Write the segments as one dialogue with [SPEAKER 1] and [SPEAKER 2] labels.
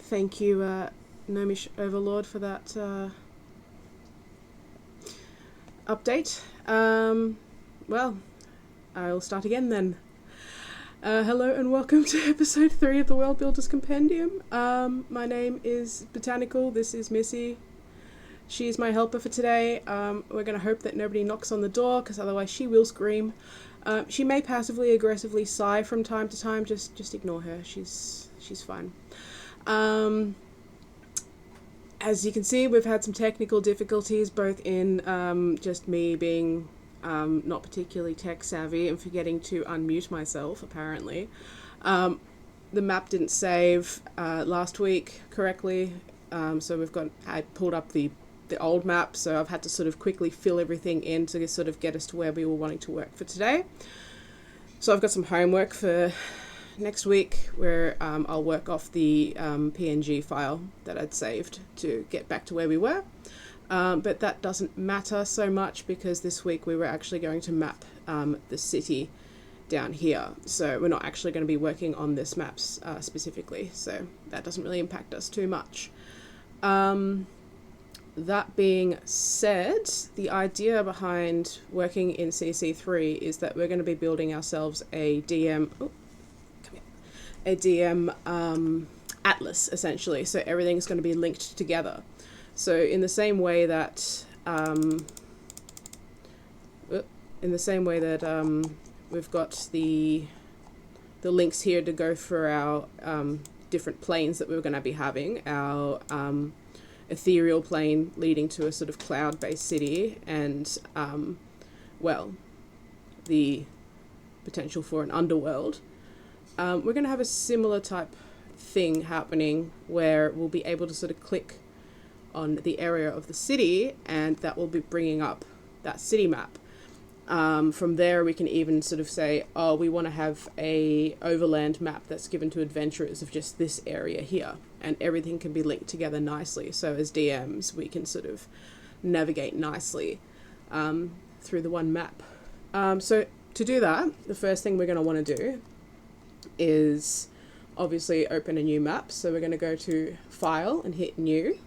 [SPEAKER 1] Thank you, Gnomish Overlord, for that update. Well, I'll start again then. Hello and welcome to episode 3 of the Worldbuilders Compendium. My name is Botanical, this is Missy. She's my helper for today. We're going to hope that nobody knocks on the door, because otherwise she will scream. She may passively aggressively sigh from time to time, just ignore her, she's fine. As you can see, we've had some technical difficulties, both in just me being not particularly tech savvy and forgetting to unmute myself, apparently. The map didn't save last week correctly, so I pulled up the old map, so I've had to sort of quickly fill everything in to sort of get us to where we were wanting to work for today. So I've got some homework for next week where I'll work off the PNG file that I'd saved to get back to where we were. But that doesn't matter so much because this week we were actually going to map the city down here. So we're not actually going to be working on this map specifically, so that doesn't really impact us too much. That being said, the idea behind working in CC3 is that we're going to be building ourselves a DM atlas, essentially, so everything's going to be linked together. So in the same way that we've got the links here to go for our different planes that we're going to be having, our ethereal plane leading to a sort of cloud-based city, and the potential for an underworld. We're going to have a similar type thing happening where we'll be able to sort of click on the area of the city, and that will be bringing up that city map. From there we can even sort of say, oh, we want to have a overland map that's given to adventurers of just this area here, and everything can be linked together nicely, so as DMs we can sort of navigate nicely through the one map. So to do that, the first thing we're going to want to do is obviously open a new map. So we're going to go to File and hit New.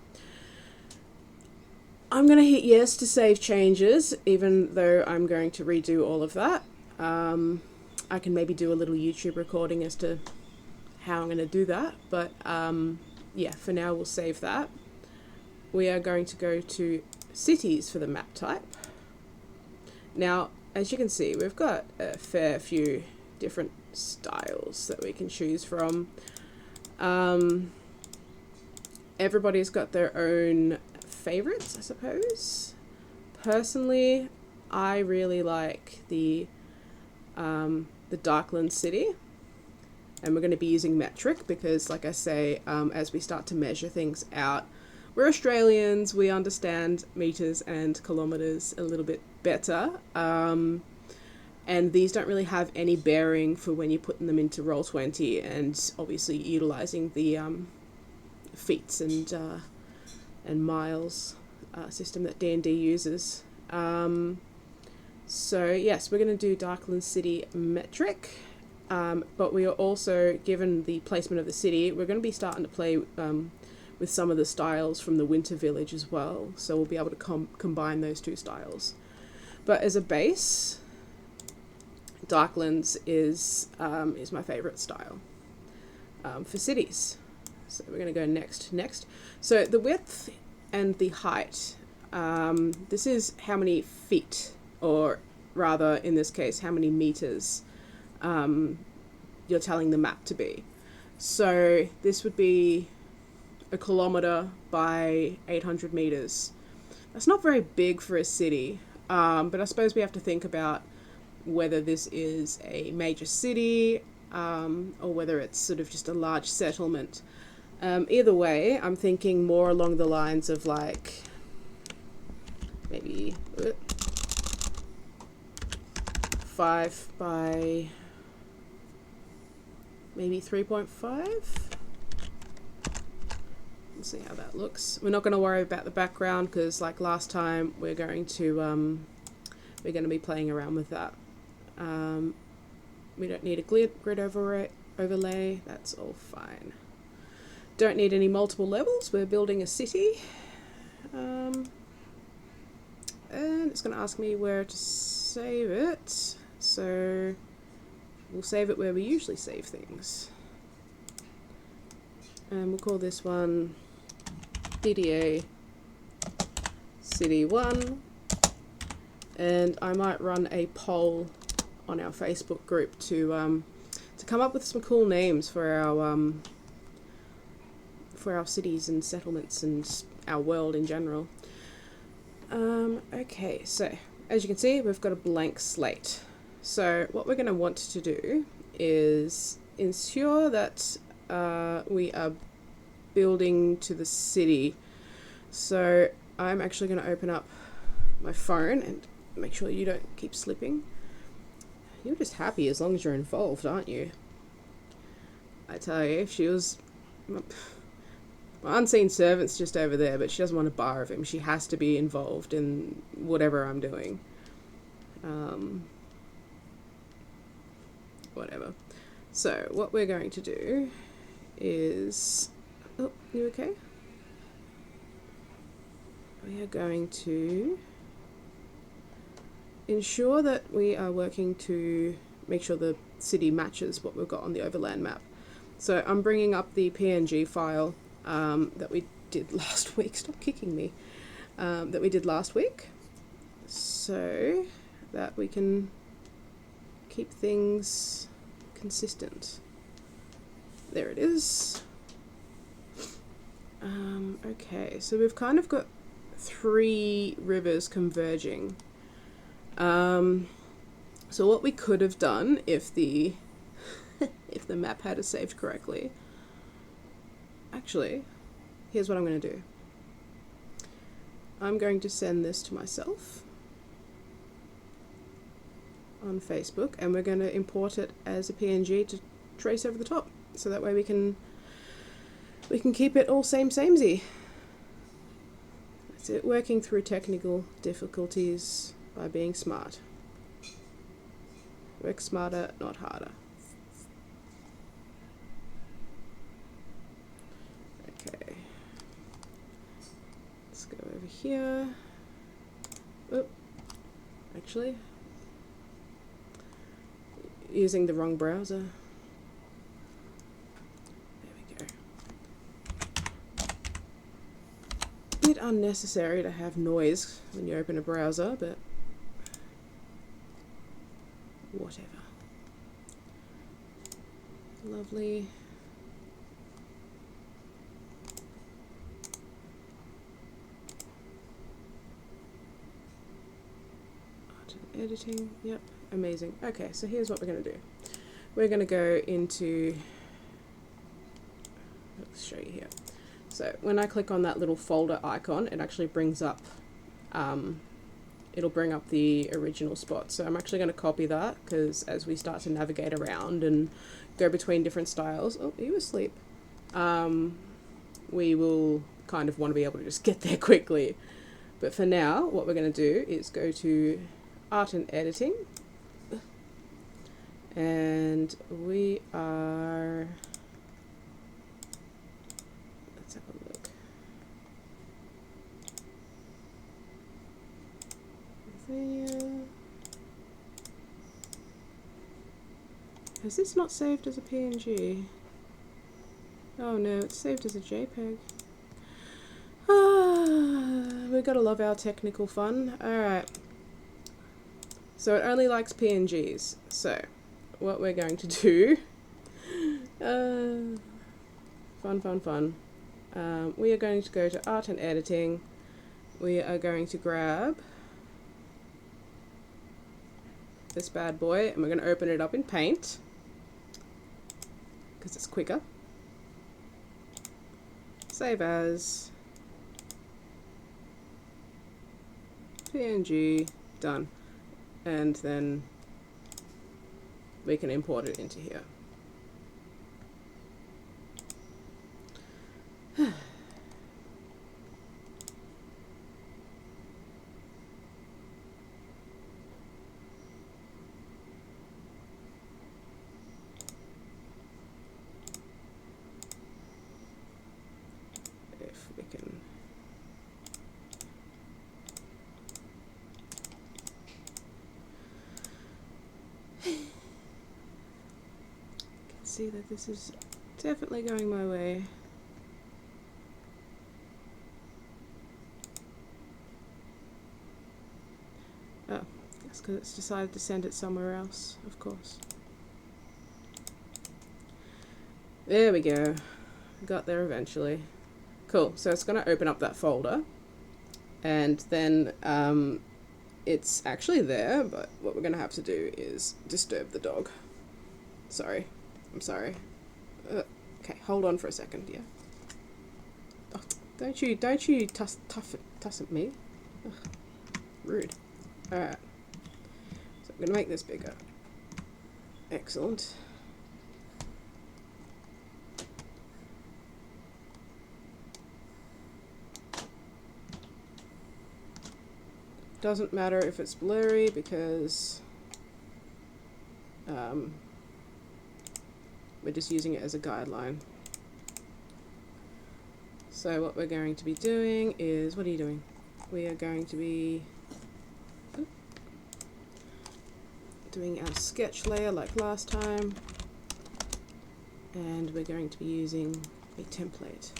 [SPEAKER 1] I'm going to hit yes to save changes, even though I'm going to redo all of that. I can maybe do a little YouTube recording as to how I'm going to do that, but yeah, for now we'll save that. We are going to go to Cities for the map type. Now, as you can see, we've got a fair few different styles that we can choose from. Everybody's got their own favorites, I suppose. Personally, I really like the Darkland City, and we're going to be using metric because, like I say, as we start to measure things out, we're Australians, we understand meters and kilometers a little bit better, and these don't really have any bearing for when you're putting them into Roll20 and obviously utilizing the feet and miles system that D&D uses. So yes, we're going to do Darkland City metric, but we are also, given the placement of the city, we're going to be starting to play with some of the styles from the Winter Village as well, so we'll be able to combine those two styles. But as a base, Darklands is my favourite style for cities. So we're going to go next. So the width and the height, this is how many feet, or rather in this case, how many meters you're telling the map to be. So this would be 1 kilometre by 800 meters. That's not very big for a city, but I suppose we have to think about whether this is a major city or whether it's sort of just a large settlement. Either way, I'm thinking more along the lines of like maybe 5 by maybe 3.5. Let's see how that looks. We're not going to worry about the background because, like last time, we're going to be playing around with that. We don't need a grid overlay. That's all fine. don't need any multiple levels. We're building a city. And it's going to ask me where to save it. So we'll save it where we usually save things. And we'll call this one DDA City 1. And I might run a poll on our Facebook group to come up with some cool names for our cities and settlements and our world in general. Okay, so as you can see, we've got a blank slate. So what we're going to want to do is ensure that we are building to the city. So I'm actually going to open up my phone and make sure you don't keep slipping. You're just happy as long as you're involved, aren't you? I tell you, she was... My unseen servant's just over there, but she doesn't want a bar of him. She has to be involved in whatever I'm doing. Whatever. So, what we're going to do is... Oh, you okay? We are going to ensure that we are working to make sure the city matches what we've got on the overland map. So, I'm bringing up the PNG file that we did last week. Stop kicking me. That we did last week, so that we can keep things consistent. There it is. Okay, so we've kind of got 3 rivers converging. So what we could have done if the if the map had it saved correctly. Actually, here's what I'm going to do. I'm going to send this to myself on Facebook, and we're going to import it as a PNG to trace over the top, so that way we can keep it all samey. That's it, working through technical difficulties by being smart. Work smarter, not harder. Okay, let's go over here. Oh, actually, using the wrong browser. There we go. Bit unnecessary to have noise when you open a browser, but whatever. Lovely. Editing, yep, amazing. Okay, so here's what we're going to do. We're going to go into, let's show you here. So when I click on that little folder icon, it actually brings up, it'll bring up the original spot. So I'm actually going to copy that, because as we start to navigate around and go between different styles, oh, are you asleep? We will kind of want to be able to just get there quickly. But for now, what we're going to do is go to Art and Editing, and we are, let's have a look. There. Has this not saved as a PNG? Oh no, it's saved as a JPEG. We've got to love our technical fun. Alright. So it only likes PNGs. So what we're going to do, fun. We are going to go to Art and Editing. We are going to grab this bad boy, and we're going to open it up in Paint, because it's quicker. Save as, PNG, done. And then we can import it into here. see that this is definitely going my way. Oh, that's because it's decided to send it somewhere else, of course. There we go. Got there eventually. Cool, so it's going to open up that folder, and then it's actually there, but what we're going to have to do is disturb the dog. Sorry. I'm sorry. Okay, hold on for a second, yeah. Oh, don't you tuss at me. Ugh, rude. Alright. So I'm going to make this bigger. Excellent. Doesn't matter if it's blurry because we're just using it as a guideline. So what we're going to be doing is, what are you doing? We are going to be doing our sketch layer like last time, and we're going to be using a template.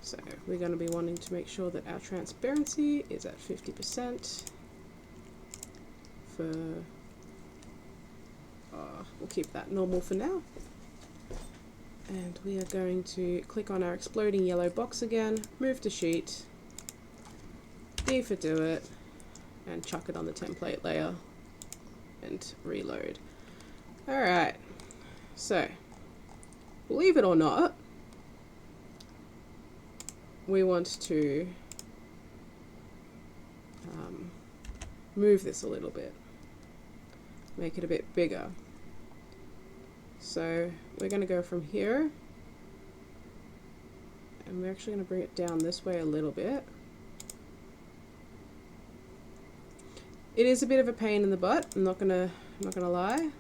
[SPEAKER 1] So we're going to be wanting to make sure that our transparency is at 50% for, we'll keep that normal for now. And we are going to click on our exploding yellow box again, move to sheet, D for do it, and chuck it on the template layer and reload. Alright, so believe it or not, we want to move this a little bit, make it a bit bigger. So we're going to go from here, and we're actually going to bring it down this way a little bit. It is a bit of a pain in the butt, I'm not gonna lie,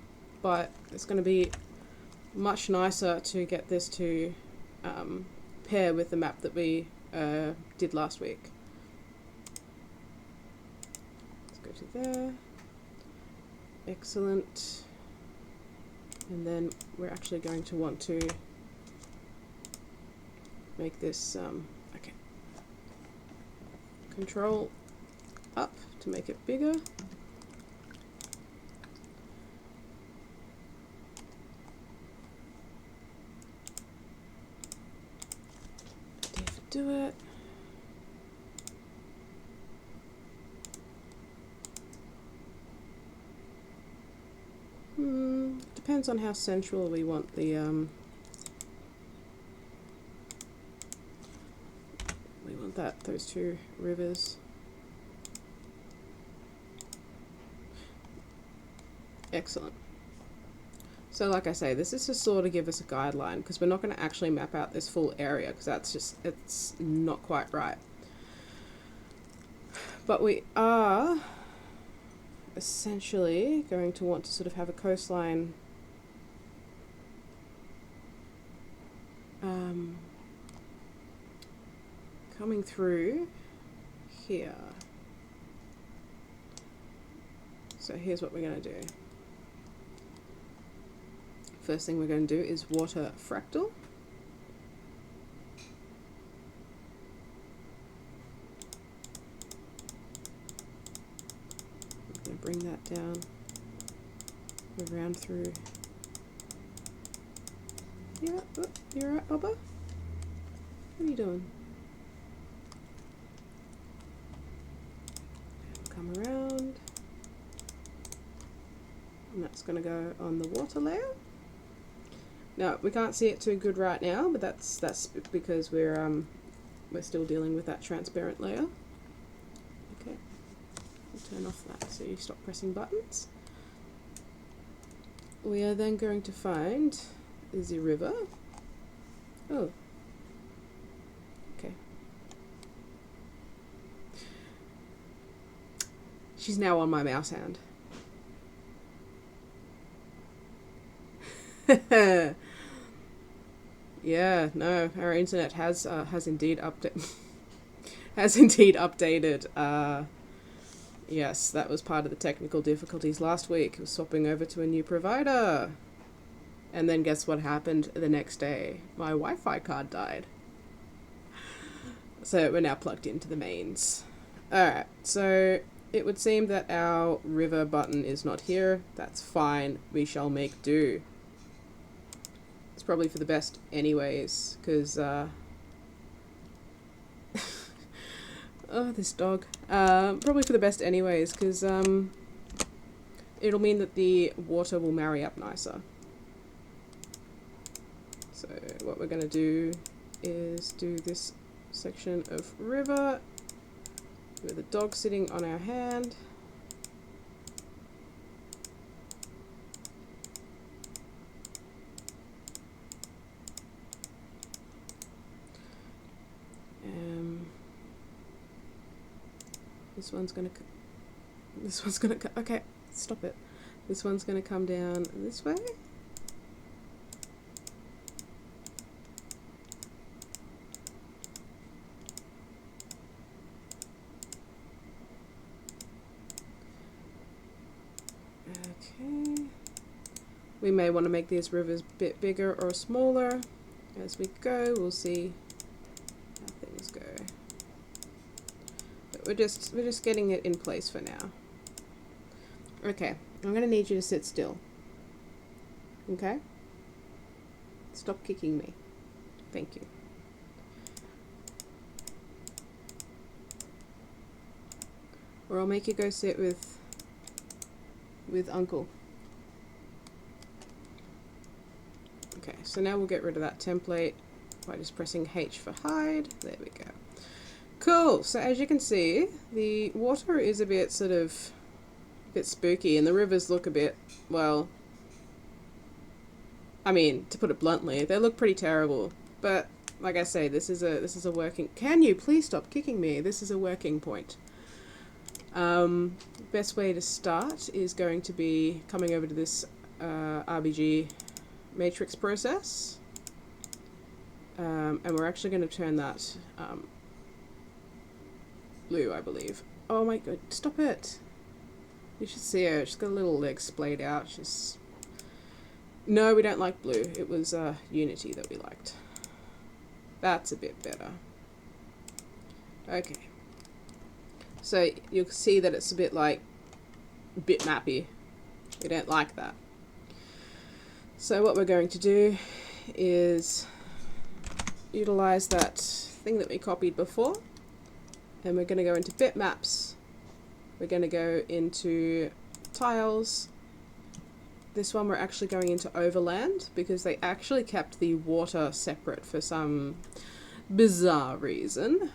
[SPEAKER 1] but it's going to be much nicer to get this to pair with the map that we did last week. Let's go to there. Excellent. And then we're actually going to want to make this, okay. Control up to make it bigger. Do it. Depends on how central we want the we want those two rivers. Excellent. So like I say, this is to sort of give us a guideline, because we're not going to actually map out this full area, because it's not quite right. But we are essentially going to want to sort of have a coastline coming through here. So here's what we're going to do. First thing we're going to do is water fractal. I'm going to bring that down, around through. Yeah, oh, you alright, Bubba? What are you doing? Come around. And that's going to go on the water layer. Now we can't see it too good right now, but that's because we're still dealing with that transparent layer. Okay, I'll turn off that so you stop pressing buttons. We are then going to find the river. Oh, okay. She's now on my mouse hand. Yeah, no, our internet has indeed updated Yes, that was part of the technical difficulties last week. It was swapping over to a new provider. And then guess what happened the next day? My Wi-Fi card died. So we're now plugged into the mains. Alright, so it would seem that our river button is not here. That's fine. We shall make do. It's probably for the best anyways, because oh, this dog. Probably for the best anyways, because it'll mean that the water will marry up nicer. So what we're going to do is do this section of river with a dog sitting on our hand. This one's gonna okay, stop it. This one's gonna come down this way. Okay. We may want to make these rivers a bit bigger or smaller. As we go, we'll see how things go. But we're just getting it in place for now. Okay, I'm gonna need you to sit still. Okay? Stop kicking me. Thank you. Or I'll make you go sit with Uncle. Okay, so now we'll get rid of that template by just pressing H for hide. There we go. Cool, so as you can see, the water is a bit spooky and the rivers look a bit, well, I mean, to put it bluntly, they look pretty terrible. But like I say, this is a working, can you please stop kicking me? This is a working point. Best way to start is going to be coming over to this RBG matrix process, and we're actually going to turn that blue, I believe. Oh my god, stop it! You should see her, she's got a little leg splayed out. She's... No, we don't like blue. It was Unity that we liked. That's a bit better. Okay. So you'll see that it's a bit like bitmappy. We don't like that. So what we're going to do is utilize that thing that we copied before, and we're going to go into bitmaps. We're going to go into tiles. This one we're actually going into overland because they actually kept the water separate for some bizarre reason.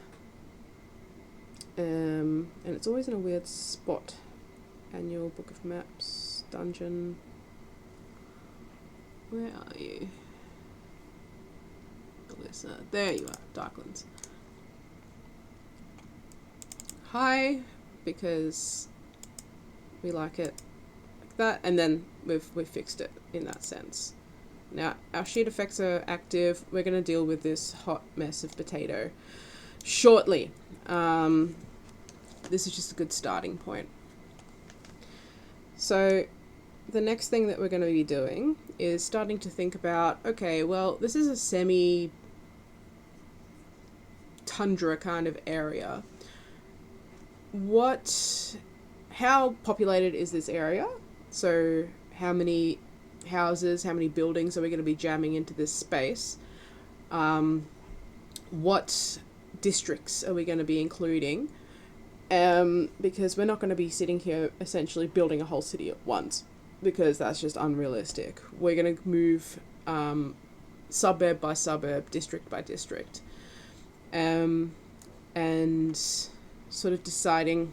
[SPEAKER 1] And it's always in a weird spot. Annual Book of Maps, Dungeon. Where are you? Alyssa. There you are, Darklands. Hi, because we like it like that, and then we've fixed it in that sense. Now, our sheet effects are active. We're going to deal with this hot mess of potato shortly. This is just a good starting point. So the next thing that we're going to be doing is starting to think about, okay, well, this is a semi-tundra kind of area. How populated is this area? So how many houses, how many buildings are we going to be jamming into this space? What districts are we going to be including? Because we're not going to be sitting here essentially building a whole city at once, because that's just unrealistic. We're going to move suburb by suburb, district by district, and sort of deciding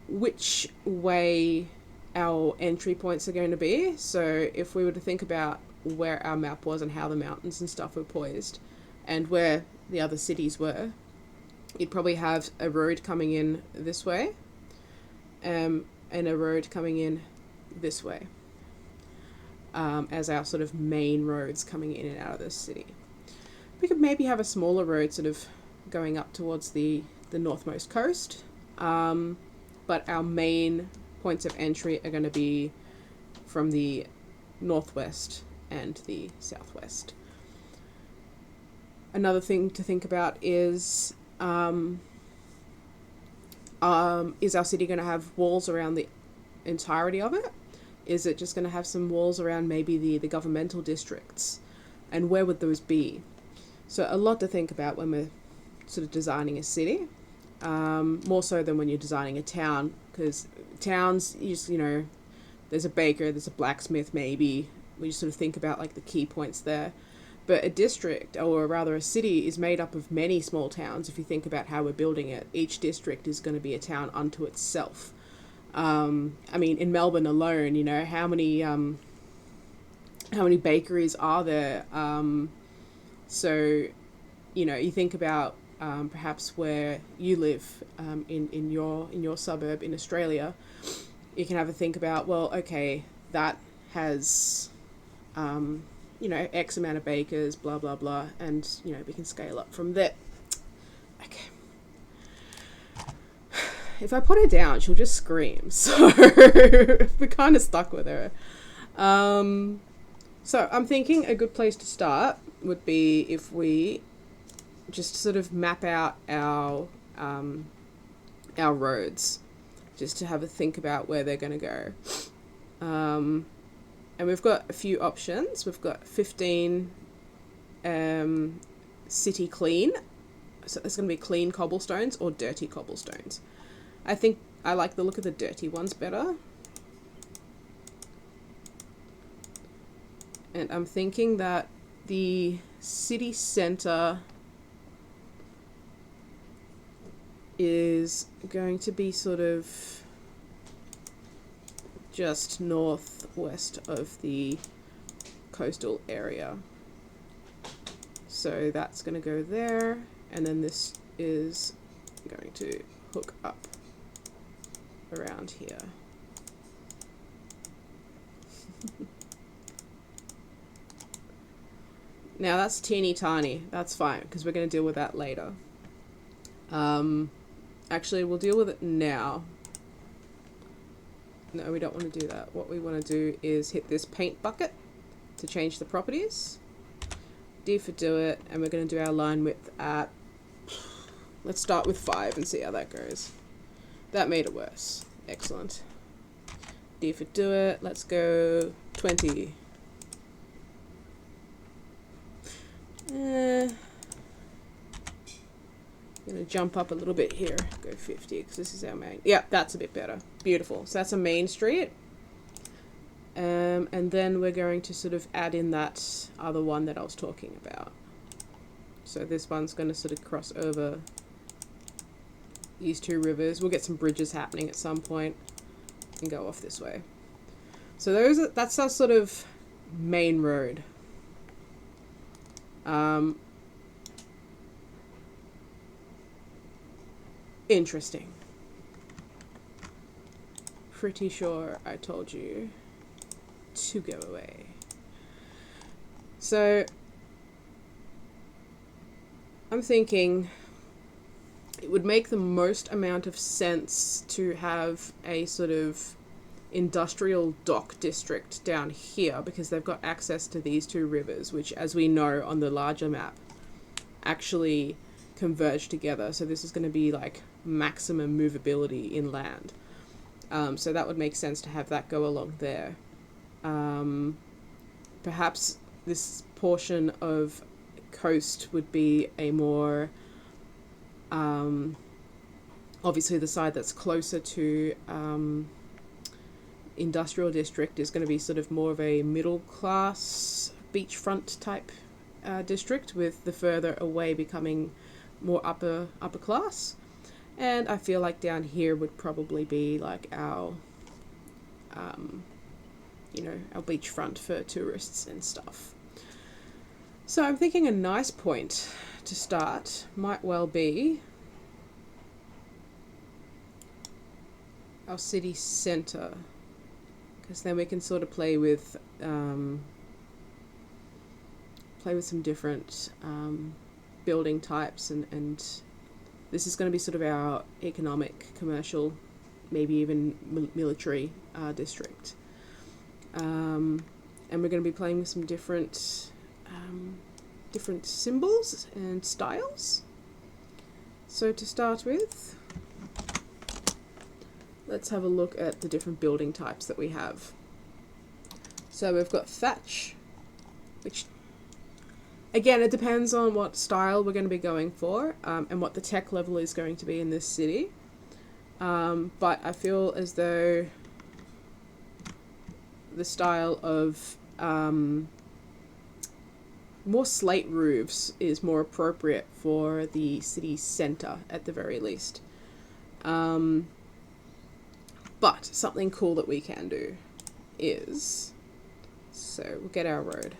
[SPEAKER 1] which way our entry points are going to be. So if we were to think about where our map was and how the mountains and stuff were poised and where the other cities were, you'd probably have a road coming in this way, and a road coming in this way, as our sort of main roads coming in and out of this city. We could maybe have a smaller road sort of going up towards the northmost coast, but our main points of entry are going to be from the northwest and the southwest. Another thing to think about is our city going to have walls around the entirety of it? Is it just going to have some walls around maybe the governmental districts? And where would those be? So a lot to think about when we're sort of designing a city, more so than when you're designing a town, because towns, there's a baker, there's a blacksmith maybe. We just sort of think about like the key points there. But a district, or rather a city, is made up of many small towns. If you think about how we're building it, each district is going to be a town unto itself. In Melbourne alone, how many bakeries are there? So, you think about perhaps where you live in your suburb in Australia. You can have a think about, well, okay, that has X amount of bakers, blah blah blah, and we can scale up from there. Okay. If I put her down, she'll just scream. So we're kind of stuck with her. So I'm thinking a good place to start would be if we just sort of map out our roads, just to have a think about where they're going to go. And we've got a few options. We've got 15 city clean. So it's going to be clean cobblestones or dirty cobblestones. I think I like the look of the dirty ones better. And I'm thinking that the city centre is going to be sort of just northwest of the coastal area. So that's going to go there, and then this is going to hook up around here. Now that's teeny tiny. That's fine, because we're going to deal with that later. Actually, we'll deal with it now. No, we don't want to do that. What we want to do is hit this paint bucket to change the properties. D for do it, and we're going to do our line width at, let's start with 5 and see how that goes. That made it worse. Excellent. D for do it, let's go 20. I'm going to jump up a little bit here, go 50, because this is our main. Yeah, that's a bit better. Beautiful. So that's a main street. And then we're going to sort of add in that other one that I was talking about. So this one's going to sort of cross over these two rivers. We'll get some bridges happening at some point and go off this way. So that's our sort of main road. Interesting. Pretty sure I told you to go away. So I'm thinking it would make the most amount of sense to have a sort of industrial dock district down here, because they've got access to these two rivers, which, as we know on the larger map, actually converge together. So this is going to be like maximum movability inland. So that would make sense to have that go along there. Perhaps this portion of coast would be a more, obviously the side that's closer to industrial district is going to be sort of more of a middle class beachfront type district, with the further away becoming more upper class. And I feel like down here would probably be like our our beachfront for tourists and stuff. So I'm thinking a nice point to start might well be our city centre, because then we can sort of play with some different building types, and this is going to be sort of our economic commercial maybe even military district. And we're going to be playing with some different symbols and styles. So to start with, let's have a look at the different building types that we have. So we've got thatch, which again, it depends on what style we're going to be going for, and what the tech level is going to be in this city. But I feel as though the style of more slate roofs is more appropriate for the city centre at the very least. But something cool that we can do is, so we'll get our road.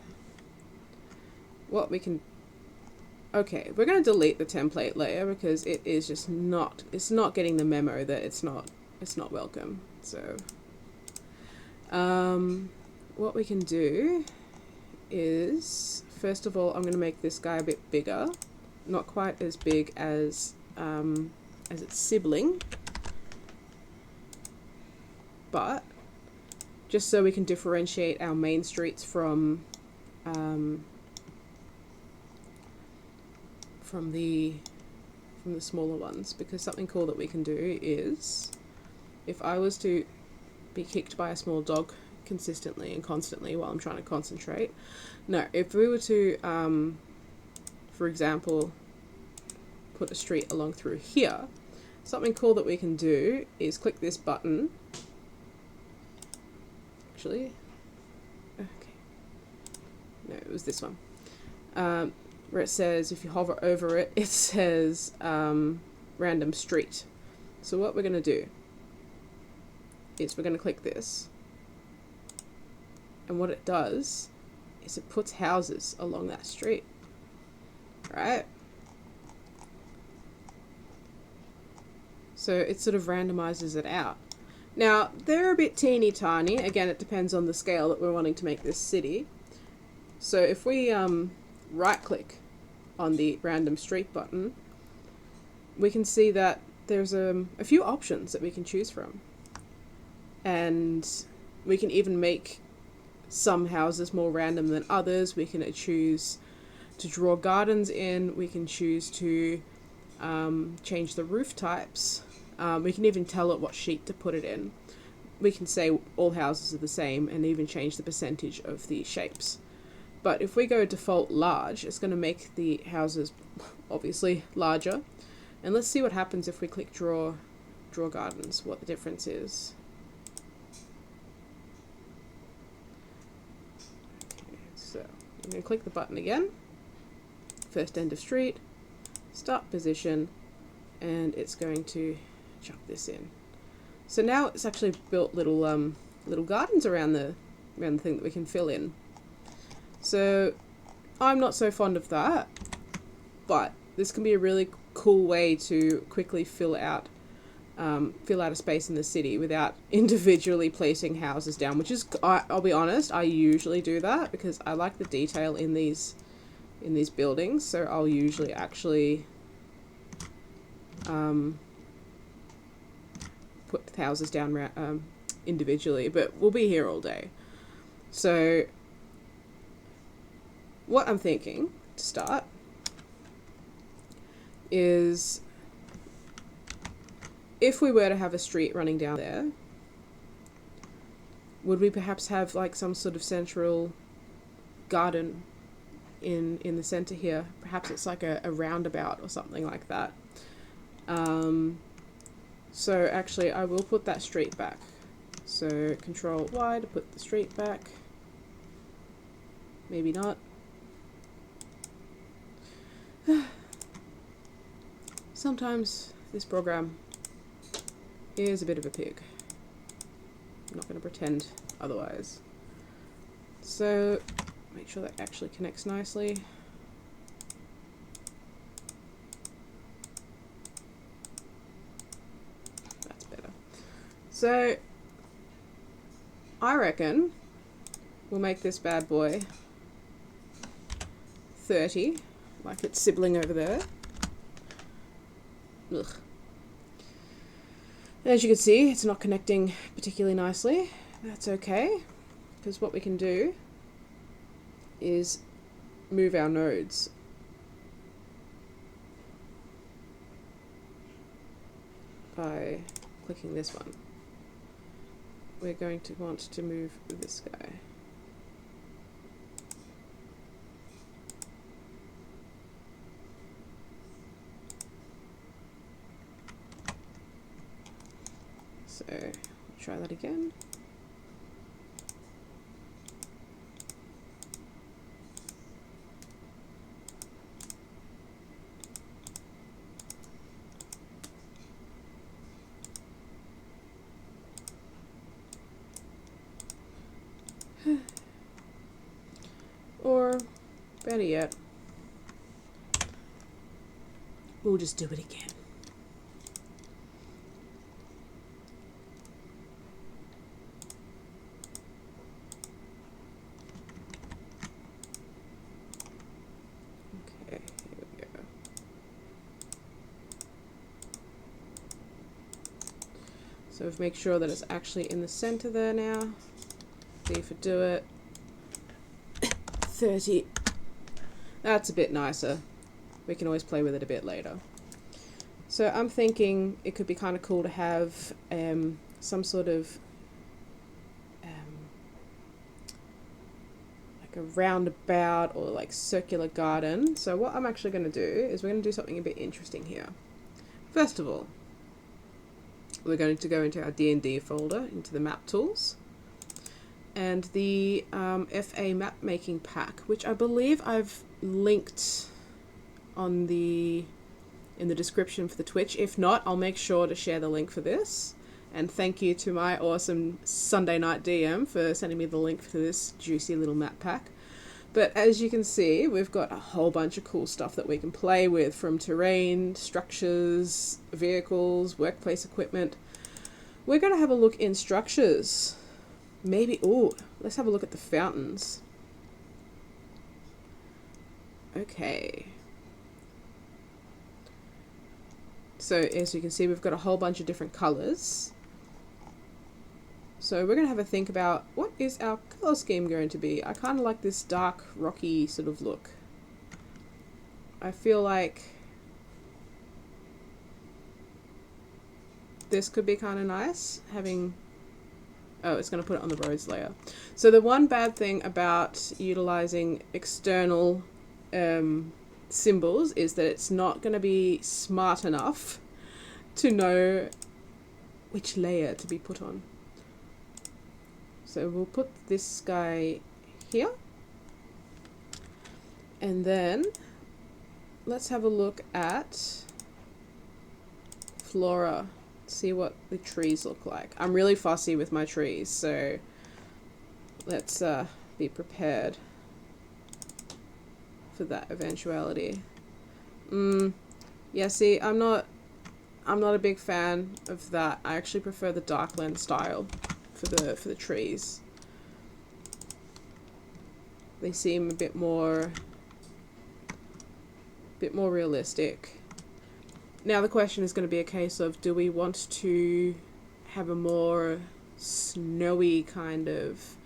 [SPEAKER 1] What we can, okay, we're going to delete the template layer because it is just not, it's not getting the memo that it's not welcome. So what we can do is, first of all, I'm going to make this guy a bit bigger, not quite as big as its sibling, but just so we can differentiate our main streets from the smaller ones. Because something cool that we can do is, if I was to be kicked by a small dog consistently and constantly while I'm trying to concentrate, no, if we were to for example put a street along through here, something cool that we can do is click this button. Actually, okay, no, it was this one, where it says, if you hover over it, it says random street. So what we're going to do is we're going to click this, and what it does is it puts houses along that street, right? So it sort of randomizes it out. Now, they're a bit teeny tiny. Again, it depends on the scale that we're wanting to make this city. So if we right click on the random street button, we can see that there's a few options that we can choose from. And we can even make some houses more random than others. We can choose to draw gardens in. We can choose to change the roof types. We can even tell it what sheet to put it in. We can say all houses are the same and even change the percentage of the shapes. But if we go default large, it's going to make the houses obviously larger. And let's see what happens if we click draw gardens, what the difference is. Okay, so I'm going to click the button again. First end of street, start position, and it's going to chuck this in. So now it's actually built little gardens around the thing that we can fill in. So I'm not so fond of that, but this can be a really cool way to quickly fill out a space in the city without individually placing houses down, which is, I'll be honest, I usually do that because I like the detail in these buildings. So I'll usually actually put houses down individually, but we'll be here all day. So what I'm thinking to start is, if we were to have a street running down there, would we perhaps have like some sort of central garden in the center here? Perhaps it's like a roundabout or something like that. So actually I will put that street back. So Control Y to put the street back. Maybe not. Sometimes this program is a bit of a pig. I'm not going to pretend otherwise. So make sure that actually connects nicely. That's better. So I reckon we'll make this bad boy 30, like its sibling over there. Ugh. As you can see, it's not connecting particularly nicely. That's okay, because what we can do is move our nodes. By clicking this one. We're going to want to move this guy. So, try that again. Or, better yet, we'll just do it again. Okay, here we go. So we've make sure that it's actually in the center there now. D for do it. 30. That's a bit nicer. We can always play with it a bit later. So I'm thinking it could be kind of cool to have some sort of like a roundabout or like circular garden. So what I'm actually going to do is we're going to do something a bit interesting here. First of all, we're going to go into our D&D folder, into the map tools. And the FA Mapmaking pack, which I believe I've linked on in the description for the Twitch. If not, I'll make sure to share the link for this. And thank you to my awesome Sunday night DM for sending me the link for this juicy little map pack. But as you can see, we've got a whole bunch of cool stuff that we can play with, from terrain, structures, vehicles, workplace equipment. We're going to have a look in structures. Maybe, let's have a look at the fountains. Okay. So as you can see, we've got a whole bunch of different colors. So we're going to have a think about what is our color scheme going to be. I kind of like this dark, rocky sort of look. I feel like this could be kind of nice, having... Oh, it's going to put it on the roads layer. So the one bad thing about utilizing external symbols is that it's not going to be smart enough to know which layer to be put on. So we'll put this guy here. And then let's have a look at flora. See what the trees look like. I'm really fussy with my trees, so let's be prepared for that eventuality. Yeah, see, I'm not a big fan of that. I actually prefer the darkland style for the trees. They seem a bit more realistic. Now the question is going to be a case of, do we want to have a more snowy kind of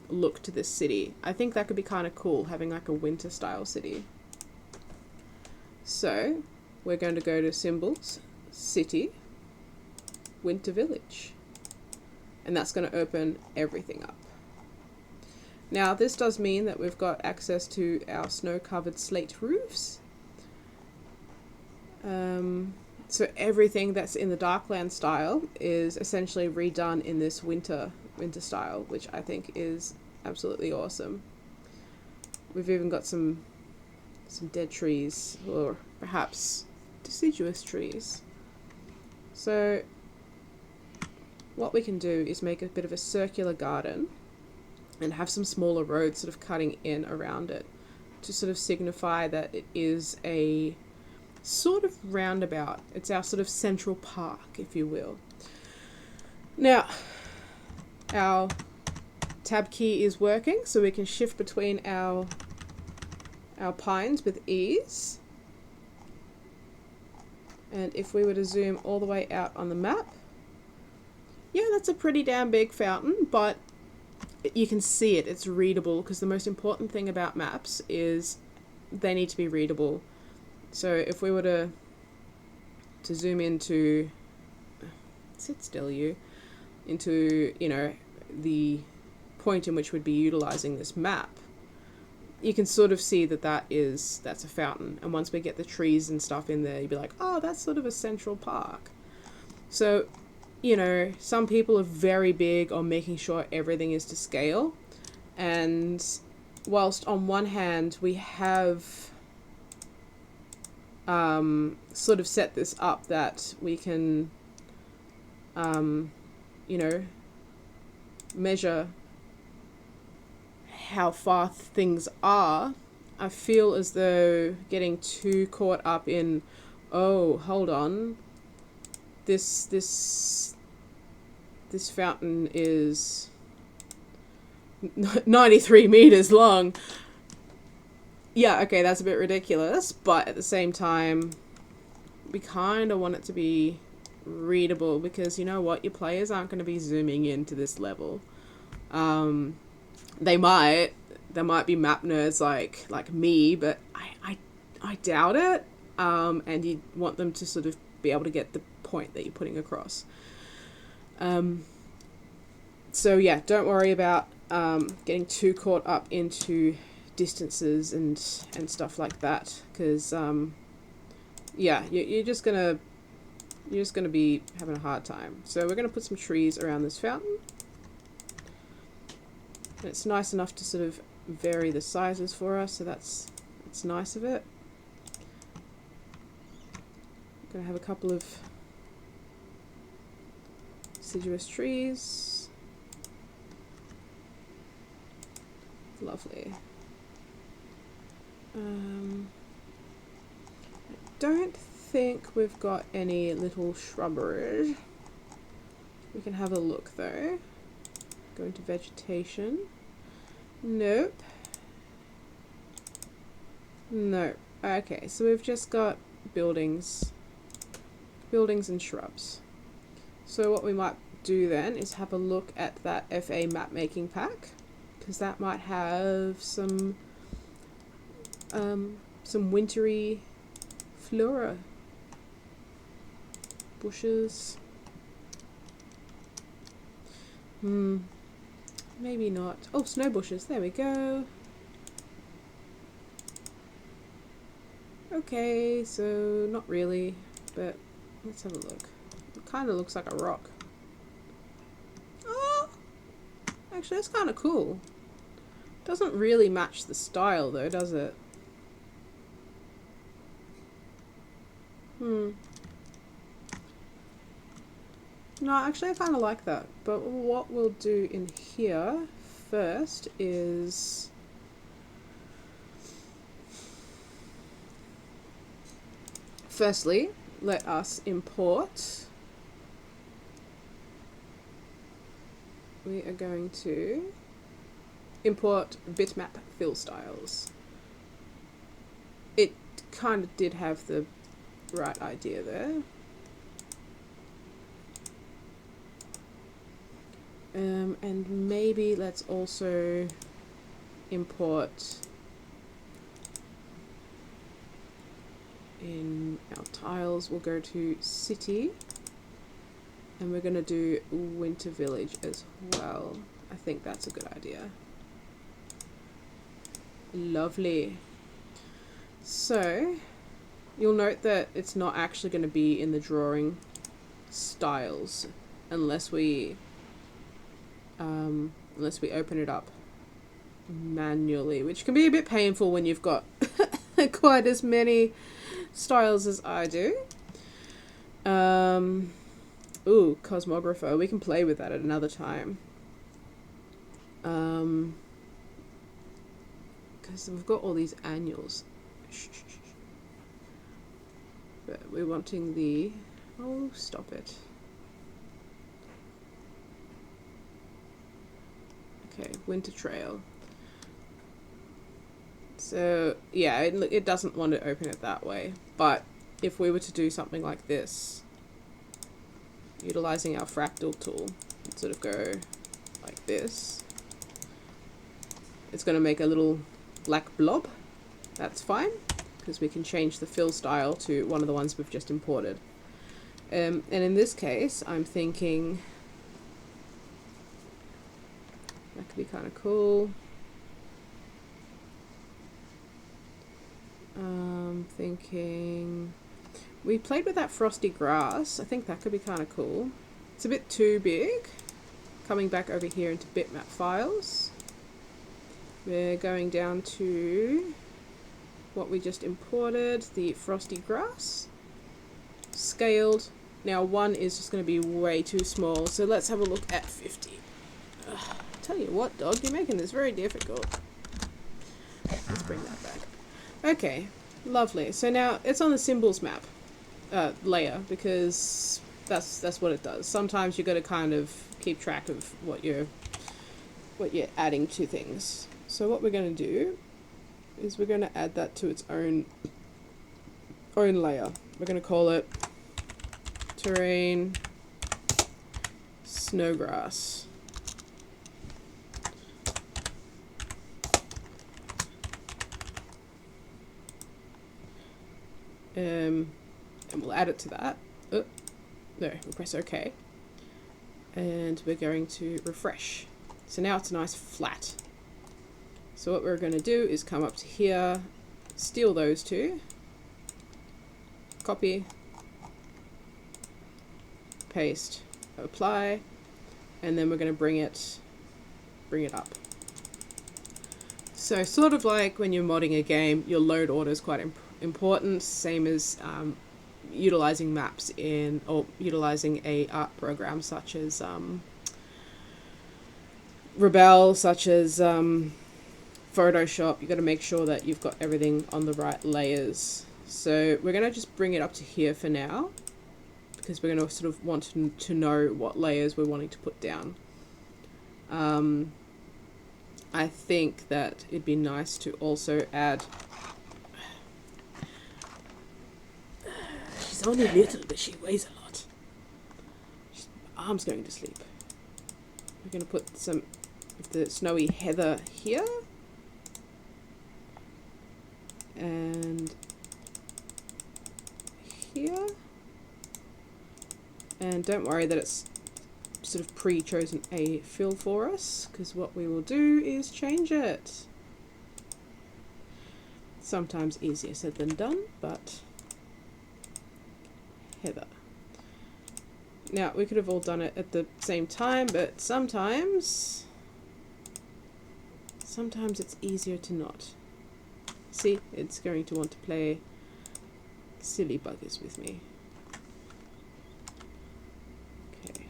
[SPEAKER 1] look to this city? I think that could be kind of cool, having like a winter style city. So we're going to go to symbols, city, winter village. And that's going to open everything up. Now this does mean that we've got access to our snow-covered slate roofs. So everything that's in the Darkland style is essentially redone in this winter style, which I think is absolutely awesome. We've even got some dead trees, or perhaps deciduous trees. So what we can do is make a bit of a circular garden and have some smaller roads sort of cutting in around it to sort of signify that it is a sort of roundabout. It's our sort of central park, if you will. Now, our tab key is working, so we can shift between our pines with ease. And if we were to zoom all the way out on the map, yeah, that's a pretty damn big fountain, but you can see it. It's readable, because the most important thing about maps is they need to be readable. So if we were to zoom into, sit still, into, you know, the point in which we'd be utilizing this map, you can sort of see that that's a fountain. And once we get the trees and stuff in there, you'd be like, oh, that's sort of a central park. So, you know, some people are very big on making sure everything is to scale. And whilst on one hand we have sort of set this up that we can, you know, measure how far things are, I feel as though getting too caught up in, oh, hold on, this fountain is 93 meters long. Yeah, okay, that's a bit ridiculous, but at the same time, we kind of want it to be readable, because you know what, your players aren't going to be zooming into this level. There might be map nerds like me, but I doubt it. And you want them to sort of be able to get the point that you're putting across. So yeah, don't worry about getting too caught up into distances and stuff like that, because yeah, you're just gonna be having a hard time. So we're gonna put some trees around this fountain. And it's nice enough to sort of vary the sizes for us, so that's nice of it. Gonna have a couple of deciduous trees. Lovely. I don't think we've got any little shrubbery. We can have a look though. Go into vegetation. Nope. No. Okay, so we've just got buildings and shrubs. So what we might do then is have a look at that FA mapmaking pack, because that might have some wintry flora, bushes. Maybe not. Oh, snow bushes. There we go. Okay, so not really, but let's have a look. It kind of looks like a rock. Oh, actually, that's kind of cool. Doesn't really match the style though, does it? No, actually I kind of like that. But what we'll do in here first is firstly, let us import. We are going to import bitmap fill styles. It kind of did have the right idea there. And maybe let's also import in our tiles. We'll go to city, and we're going to do winter village as well. I think that's a good idea. Lovely. So you'll note that it's not actually going to be in the drawing styles unless we open it up manually, which can be a bit painful when you've got quite as many styles as I do. Ooh, Cosmographer. We can play with that at another time. Because we've got all these annuals. But we're wanting the... Oh, stop it. Okay, Winter Trail. So, yeah, it doesn't want to open it that way. But if we were to do something like this, utilizing our fractal tool, sort of go like this. It's going to make a little black blob. That's fine, because we can change the fill style to one of the ones we've just imported. And in this case, I'm thinking that could be kind of cool. Thinking we played with that frosty grass. I think that could be kind of cool. It's a bit too big. Coming back over here into bitmap files, we're going down to what we just imported, the frosty grass, scaled. Now 1 is just going to be way too small, so let's have a look at 50. Tell you what, dog, you're making this very difficult. Let's bring that back. Okay, lovely. So now it's on the symbols map layer, because that's what it does. Sometimes you got to kind of keep track of what you're adding to things. So what we're going to do is we're going to add that to its own layer. We're going to call it terrain snowgrass. And we'll add it to that. Oh, no, we'll press OK. And we're going to refresh. So now it's a nice flat. So what we're going to do is come up to here, steal those two, copy, paste, apply, and then we're going to bring it up. So sort of like when you're modding a game, your load order is quite important, same as utilizing maps or utilizing a art program such as Rebel, such as Photoshop. You got to make sure that you've got everything on the right layers. So we're going to just bring it up to here for now, because we're going to sort of want to know what layers we're wanting to put down. I think that it'd be nice to also add... She's only little, but she weighs a lot. My arm's going to sleep. We're going to put some of the snowy heather here. And here. And don't worry that it's sort of pre-chosen a fill for us, because what we will do is change it. Sometimes easier said than done, but heather. Now we could have all done it at the same time, but sometimes it's easier to not. See, it's going to want to play silly buggers with me. Okay.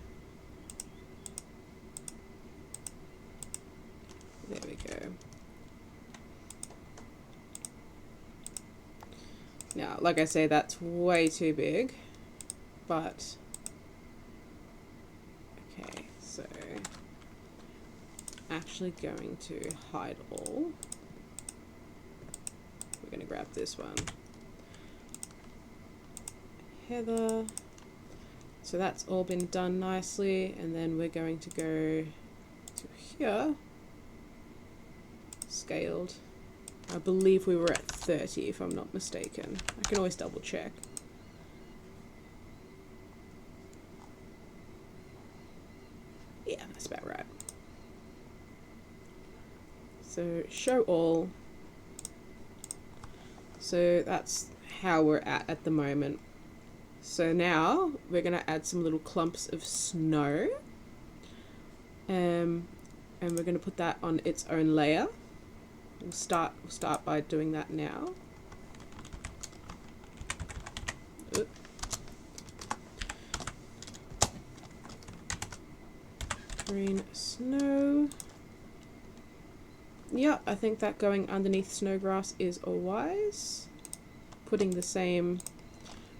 [SPEAKER 1] There we go. Now, like I say, that's way too big, but okay, so actually going to hide all. We're going to grab this one. Heather. So that's all been done nicely, and then we're going to go to here. Scaled. I believe we were at 30 if I'm not mistaken. I can always double check. Yeah, that's about right. So show all. So that's how we're at the moment. So now we're going to add some little clumps of snow. And we're going to put that on its own layer. We'll start by doing that now. Oop. Green snow. Yeah, I think that going underneath snowgrass is wise. Putting the same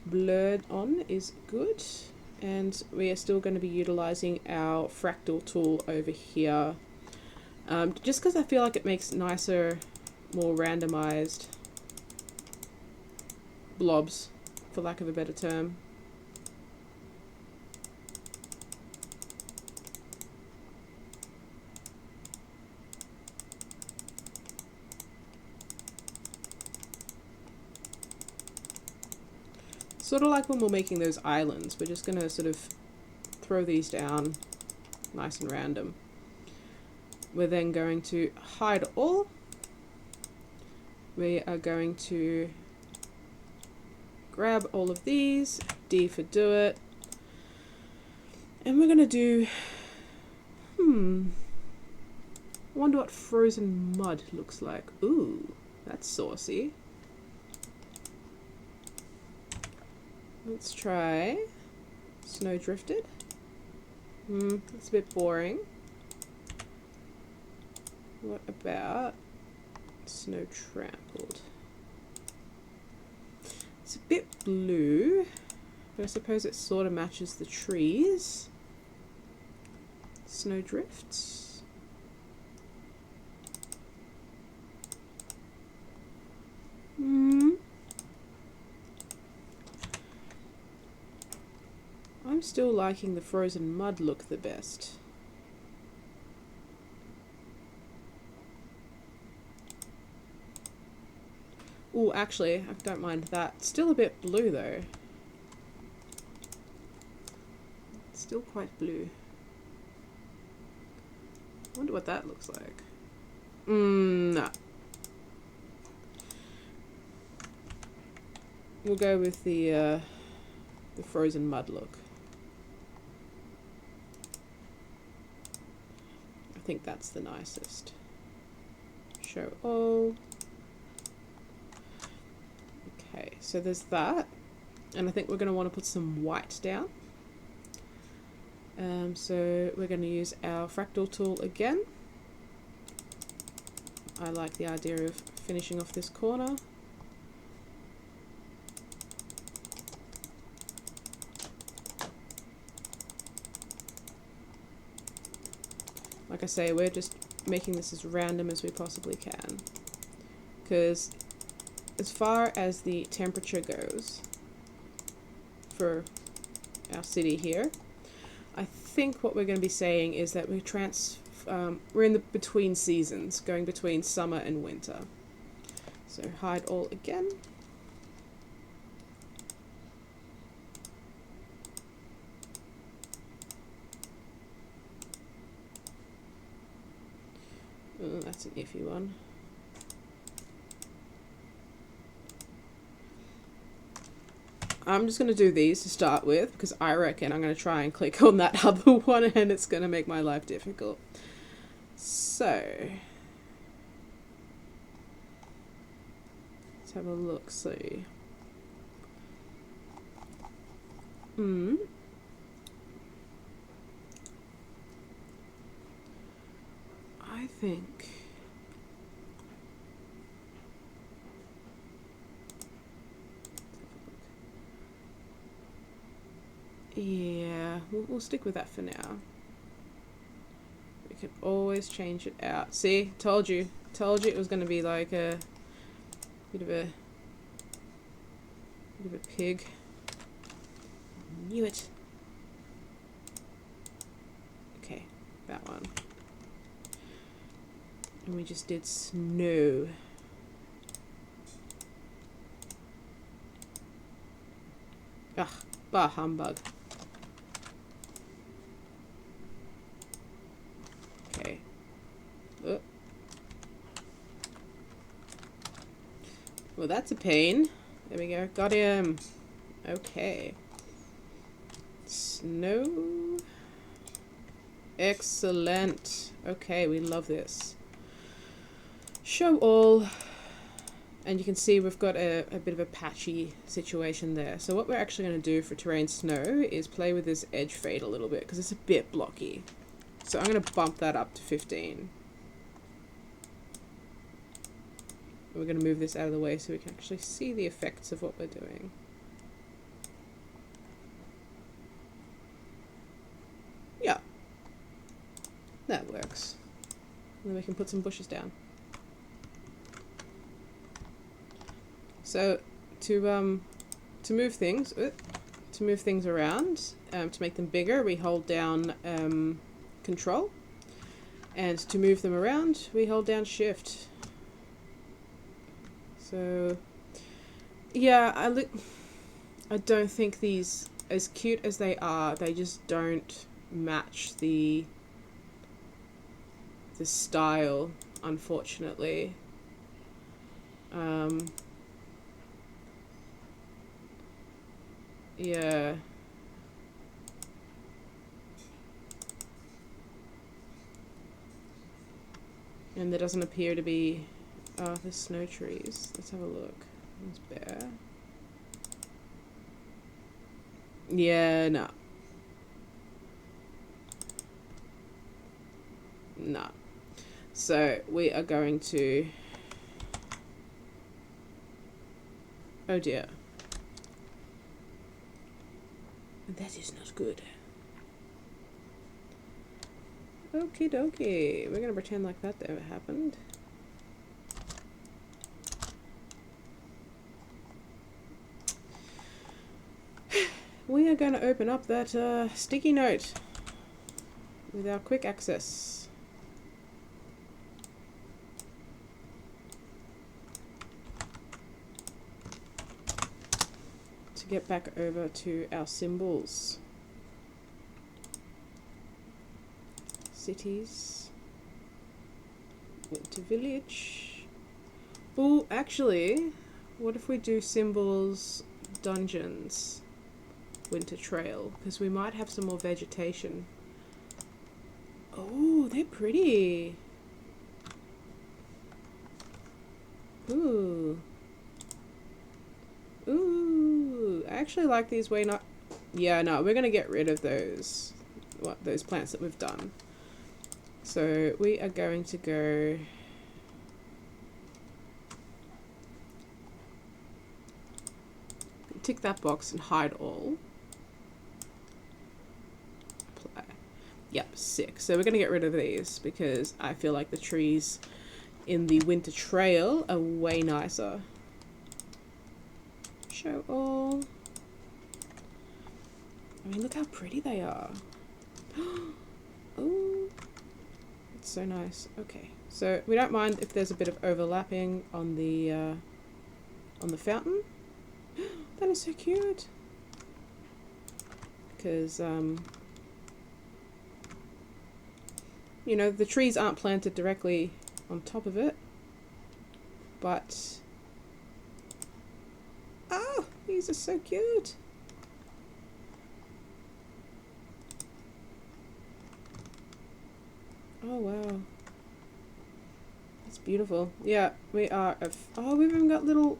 [SPEAKER 1] blurred on is good. And we are still going to be utilizing our fractal tool over here. Just because I feel like it makes nicer, more randomized blobs, for lack of a better term. Sort of like when we're making those islands, we're just going to sort of throw these down nice and random. We're then going to hide all. We are going to grab all of these, D for do it, and we're going to do, I wonder what frozen mud looks like. Ooh, that's saucy. Let's try snow drifted. That's a bit boring. What about snow trampled? It's a bit blue, but I suppose it sort of matches the trees. Snow drifts. I'm still liking the frozen mud look the best. Oh, actually, I don't mind that. Still a bit blue though. Still quite blue. I wonder what that looks like. No. We'll go with the frozen mud look. I think that's the nicest. Show all. Okay, so there's that. And I think we're going to want to put some white down. So we're going to use our fractal tool again. I like the idea of finishing off this corner. Like I say, we're just making this as random as we possibly can. Because as far as the temperature goes for our city here, I think what we're going to be saying is that we're in the between seasons, going between summer and winter. So hide all again. Oh, that's an iffy one. I'm just going to do these to start with, because I reckon I'm going to try and click on that other one and it's going to make my life difficult. So, let's have a look, see. I think yeah, we'll stick with that for now. We can always change it out. See, told you it was going to be like a bit of a pig. Knew it. Okay, that one. And we just did snow. Ugh, bah humbug. Okay. Well, that's a pain. There we go. Got him. Okay. Snow. Excellent. Okay, we love this. Show all. And you can see we've got a bit of a patchy situation there. So what we're actually going to do for terrain snow is play with this edge fade a little bit because it's a bit blocky. So I'm going to bump that up to 15. We're going to move this out of the way so we can actually see the effects of what we're doing. Yeah, that works. And then we can put some bushes down. So to move things around, to make them bigger, we hold down Control, and to move them around, we hold down Shift. So yeah, I don't think these, as cute as they are, they just don't match the style, unfortunately. Yeah. And there doesn't appear to be... there's snow trees. Let's have a look. There's bear. Yeah, no. No. So we are going to... Oh dear. That is not good. Okie dokie. We're going to pretend like that never happened. We are going to open up that sticky note with our quick access. To get back over to our symbols. Cities. Winter Village. Oh, actually, what if we do symbols, dungeons, Winter Trail? Because we might have some more vegetation. Oh, they're pretty. Ooh. Ooh. I actually like these way not... Yeah, no, we're going to get rid of those, those plants that we've done. So we are going to go... Tick that box and hide all. Apply. Yep, sick. So we're going to get rid of these because I feel like the trees in the Winter Trail are way nicer. Show all. I mean, look how pretty they are. Oh, it's so nice. Okay, so we don't mind if there's a bit of overlapping on the fountain. That is so cute. Because you know, the trees aren't planted directly on top of it, but oh, these are so cute. Oh wow, that's beautiful. Yeah, we are. Oh, we've even got little.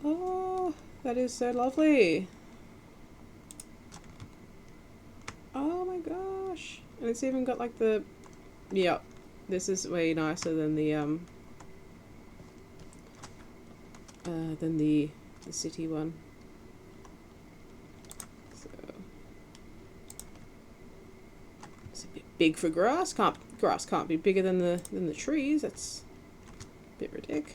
[SPEAKER 1] Oh, that is so lovely. Oh my gosh, and it's even got like the. Yeah, this is way nicer than the city one. So it's a bit big for grass. Grass can't be bigger than the trees. That's a bit ridiculous.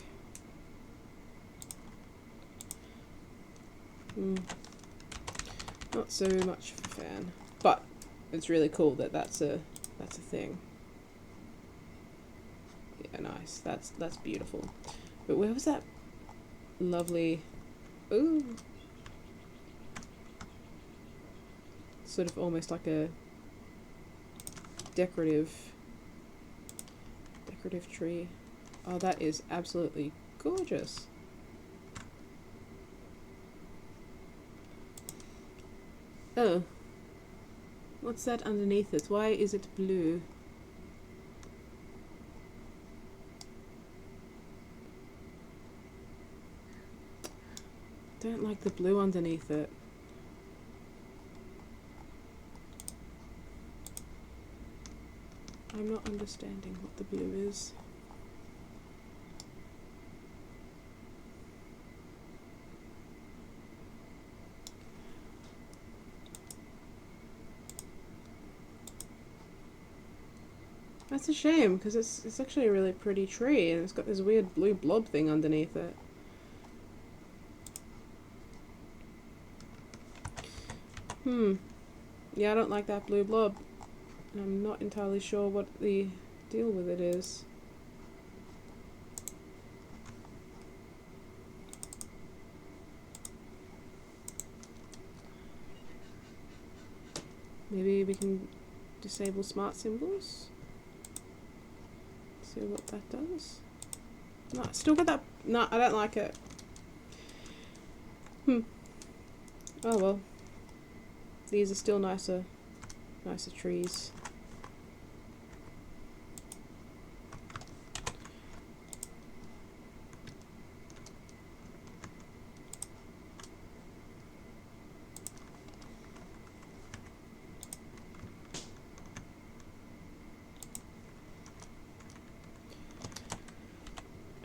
[SPEAKER 1] Not so much of a fan, but it's really cool that that's a thing. Yeah, nice. That's beautiful. But where was that lovely? Ooh, sort of almost like a decorative tree. Oh, that is absolutely gorgeous. Oh, what's that underneath it? Why is it blue? Don't like the blue underneath it. I'm not understanding what the blue is. That's a shame, because it's actually a really pretty tree, and it's got this weird blue blob thing underneath it. Yeah, I don't like that blue blob. I'm not entirely sure what the deal with it is. Maybe we can disable smart symbols. See what that does. No, I still got that. No, I don't like it. Oh well. These are still nicer trees.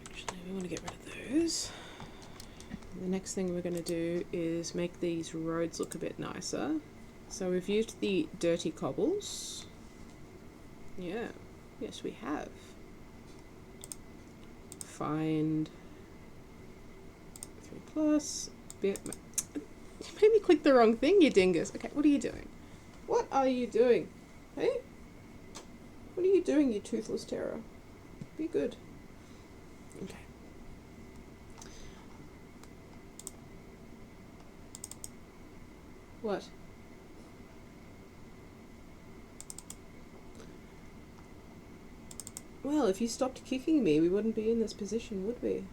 [SPEAKER 1] Actually, we want to get rid of those. The next thing we're going to do is make these roads look a bit nicer. So we've used the dirty cobbles. Yeah, yes we have. Find 3 plus, bit. You made me click the wrong thing, you dingus. Okay, what are you doing? What are you doing? Hey? What are you doing, you toothless terror? Be good. Okay. What? Well, if you stopped kicking me, we wouldn't be in this position, would we?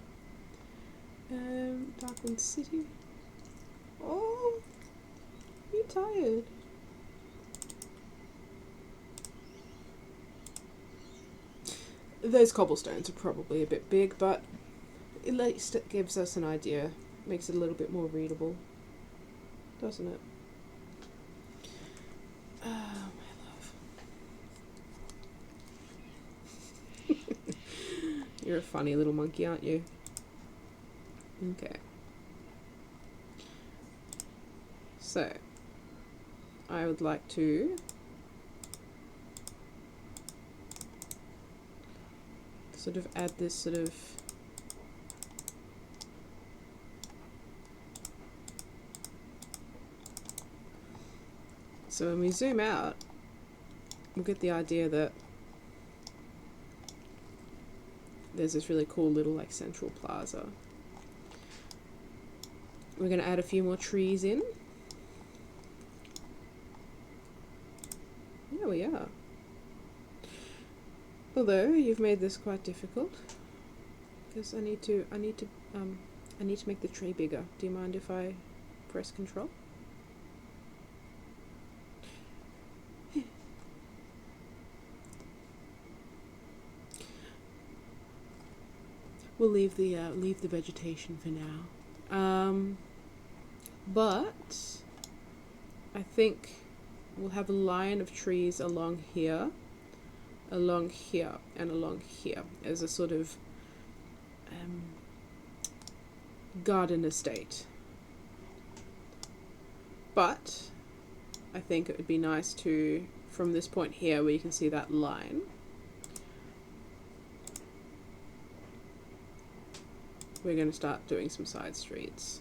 [SPEAKER 1] Darkland City. Oh, you tired? Those cobblestones are probably a bit big, but at least it gives us an idea. Makes it a little bit more readable, doesn't it? Oh, my love. You're a funny little monkey, aren't you? Okay. So, I would like to sort of add this sort of so when we zoom out, we'll get the idea that there's this really cool little like central plaza. We're going to add a few more trees in. There we are. Although you've made this quite difficult, because I need to make the tree bigger. Do you mind if I press Control? We'll leave the vegetation for now. But I think we'll have a line of trees along here, and along here as a sort of garden estate. But I think it would be nice to, from this point here where you can see that line, we're going to start doing some side streets.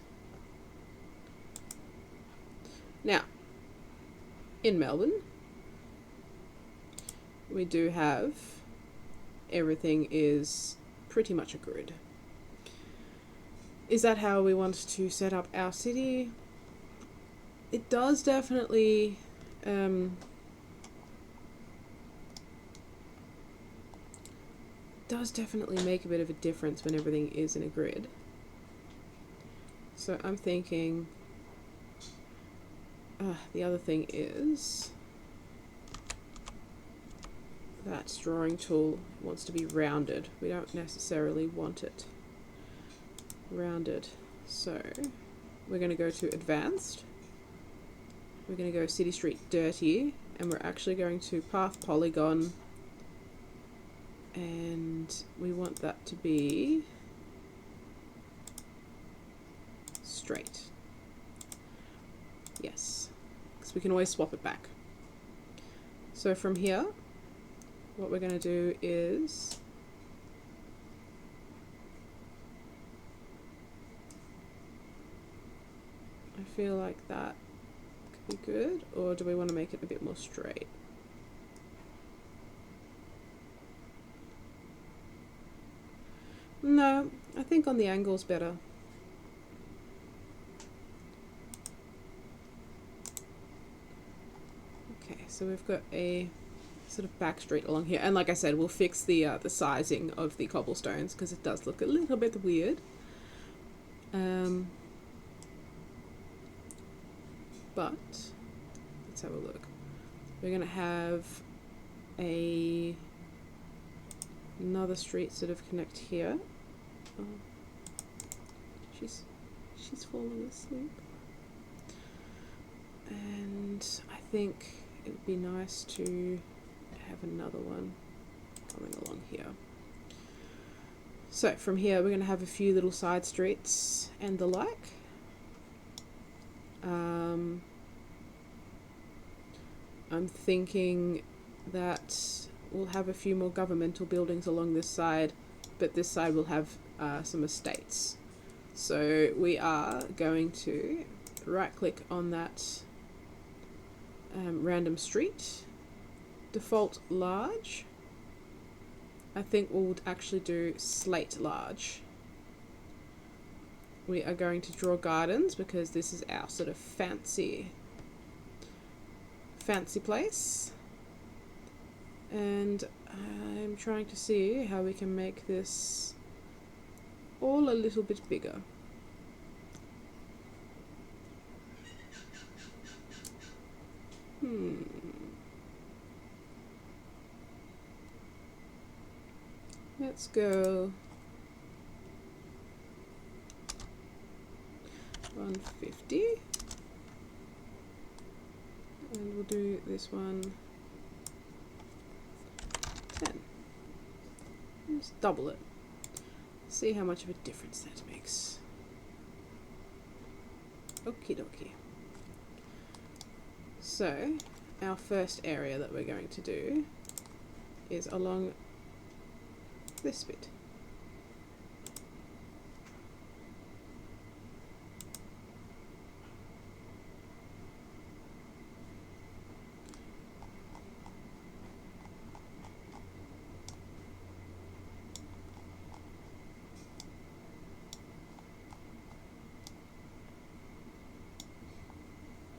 [SPEAKER 1] Now, in Melbourne, we do have everything is pretty much a grid. Is that how we want to set up our city? It does definitely make a bit of a difference when everything is in a grid. So I'm thinking the other thing is that drawing tool wants to be rounded. We don't necessarily want it rounded. So we're going to go to advanced. We're going to go city street dirty, and we're actually going to path polygon, and we want that to be straight. Yes, because we can always swap it back. So from here, what we're going to do is I feel like that could be good, or do we want to make it a bit more straight? No, I think on the angle's better. Okay, so we've got a sort of back street along here, and like I said, we'll fix the sizing of the cobblestones because it does look a little bit weird. But let's have a look. We're gonna have another street sort of connect here. Oh, she's falling asleep, and I think it would be nice to have another one coming along here. So from here we're going to have a few little side streets and the like. I'm thinking that we'll have a few more governmental buildings along this side, but this side will have some estates. So we are going to right click on that random street, default large. I think we'll actually do slate large. We are going to draw gardens because this is our sort of fancy place. And I'm trying to see how we can make this all a little bit bigger. Let's go 150, and we'll do this one 10. Just double it. See how much of a difference that makes. Okie dokie. So our first area that we're going to do is along this bit.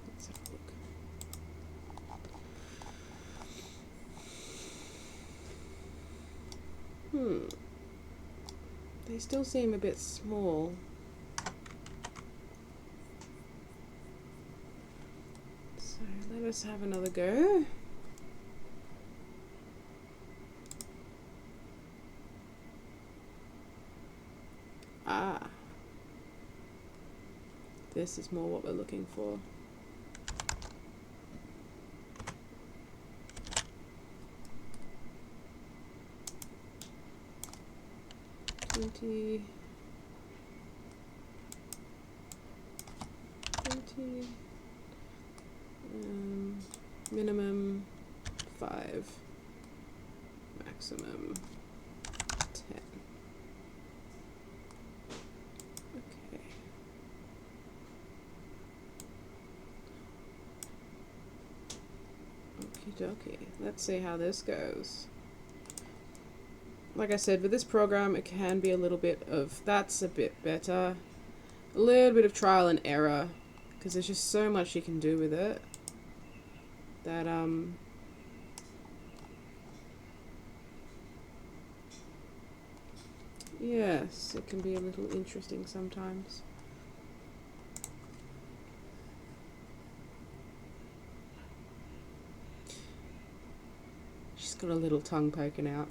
[SPEAKER 1] Let's have a look. They still seem a bit small. So let us have another go. Ah. This is more what we're looking for. $20, minimum 5, maximum 10. Okay. Okie dokie. Let's see how this goes. Like I said, with this program, it can be a little bit of, that's a bit better. A little bit of trial and error, because there's just so much you can do with it. That, yes, it can be a little interesting sometimes. She's got a little tongue poking out.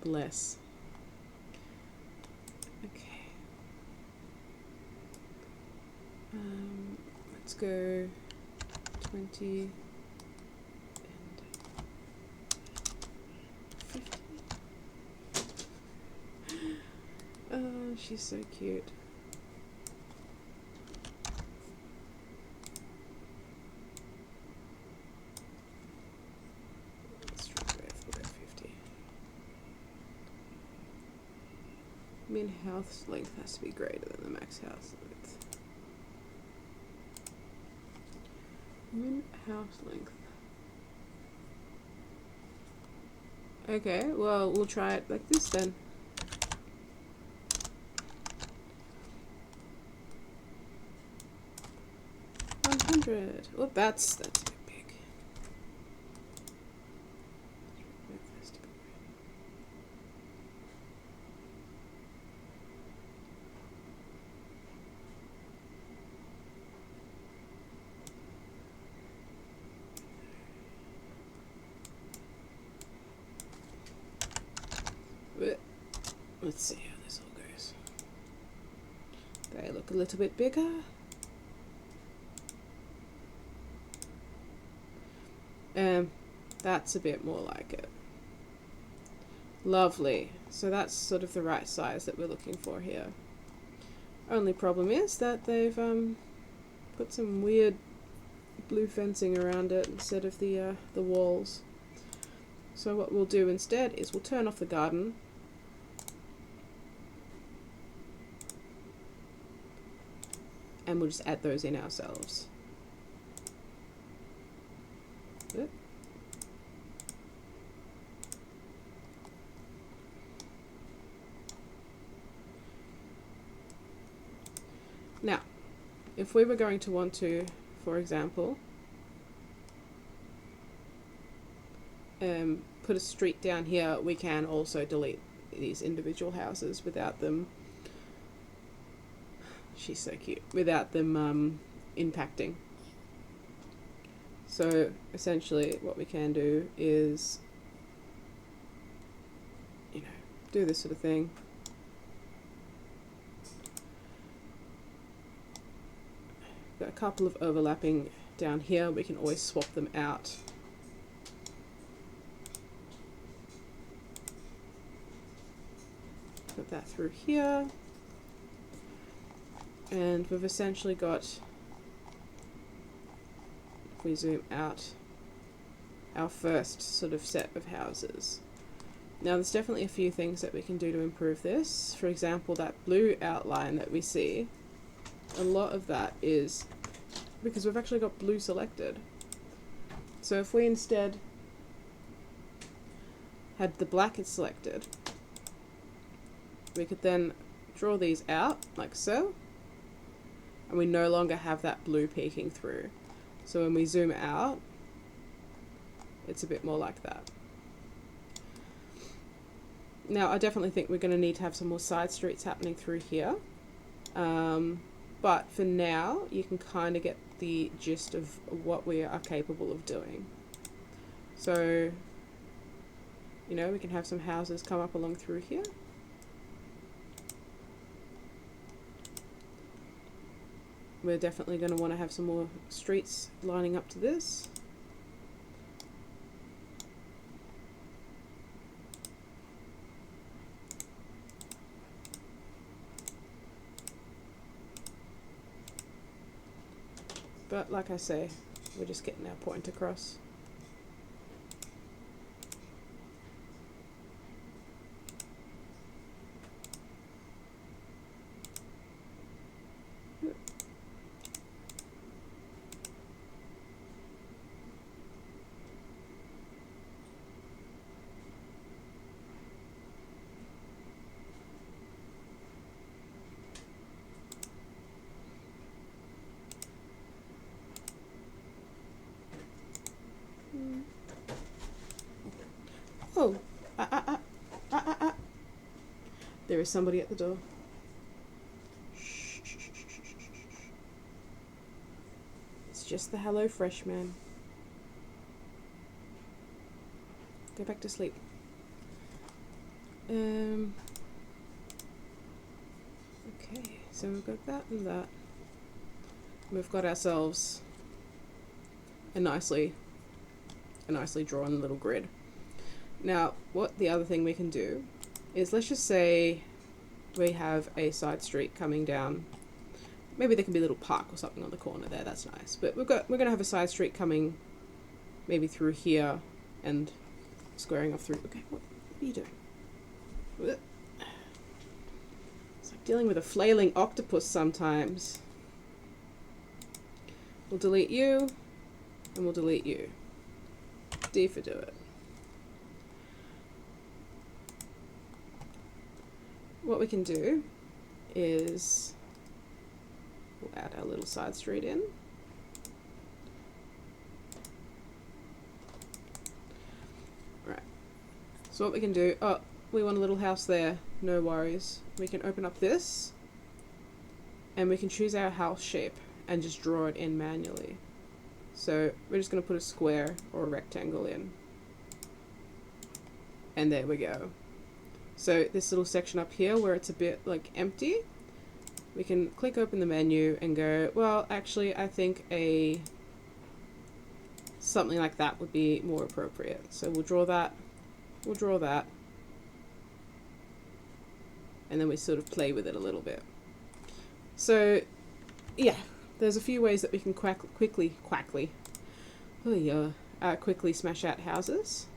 [SPEAKER 1] Bless. Okay. Let's go 20 and 50. Oh, she's so cute. Min house length has to be greater than the max house length. Min house length. Okay, well, we'll try it like this then. 100. Oh, that's a bit big. Let's see how this all goes. They look a little bit bigger. That's a bit more like it. Lovely. So that's sort of the right size that we're looking for here. Only problem is that they've put some weird blue fencing around it instead of the walls. So what we'll do instead is we'll turn off the garden. And we'll just add those in ourselves. Oop. Now, if we were going to want to, for example, put a street down here, we can also delete these individual houses without them, she's so cute, without them impacting. So essentially what we can do is, you know, do this sort of thing. Got a couple of overlapping down here, we can always swap them out. Put that through here. And we've essentially got, if we zoom out, our first sort of set of houses. Now there's definitely a few things that we can do to improve this. For example, that blue outline that we see, a lot of that is because we've actually got blue selected. So if we instead had the black selected, we could then draw these out like so, and we no longer have that blue peeking through. So when we zoom out, it's a bit more like that. Now I definitely think we're going to need to have some more side streets happening through here. But for now, you can kind of get the gist of what we are capable of doing. So, you know, we can have some houses come up along through here. We're definitely going to want to have some more streets lining up to this. But like I say, we're just getting our point across. Oh, there is somebody at the door. It's just the Hello Fresh man. Go back to sleep. Okay, so we've got that and that. We've got ourselves a nicely drawn little grid. Now, what the other thing we can do is, let's just say we have a side street coming down. Maybe there can be a little park or something on the corner there, that's nice. But we're going to have a side street coming maybe through here and squaring off through. Okay, what are you doing? It's like dealing with a flailing octopus sometimes. We'll delete you, and we'll delete you. D for do it. What we can do is we'll add our little side street in. So what we can do, oh, we want a little house there, no worries. We can open up this and we can choose our house shape and just draw it in manually. So we're just going to put a square or a rectangle in. And there we go. So this little section up here where it's a bit like empty, we can click open the menu and go, well, actually I think something like that would be more appropriate. So we'll draw that, and then we sort of play with it a little bit. So yeah, there's a few ways that we can quickly smash out houses.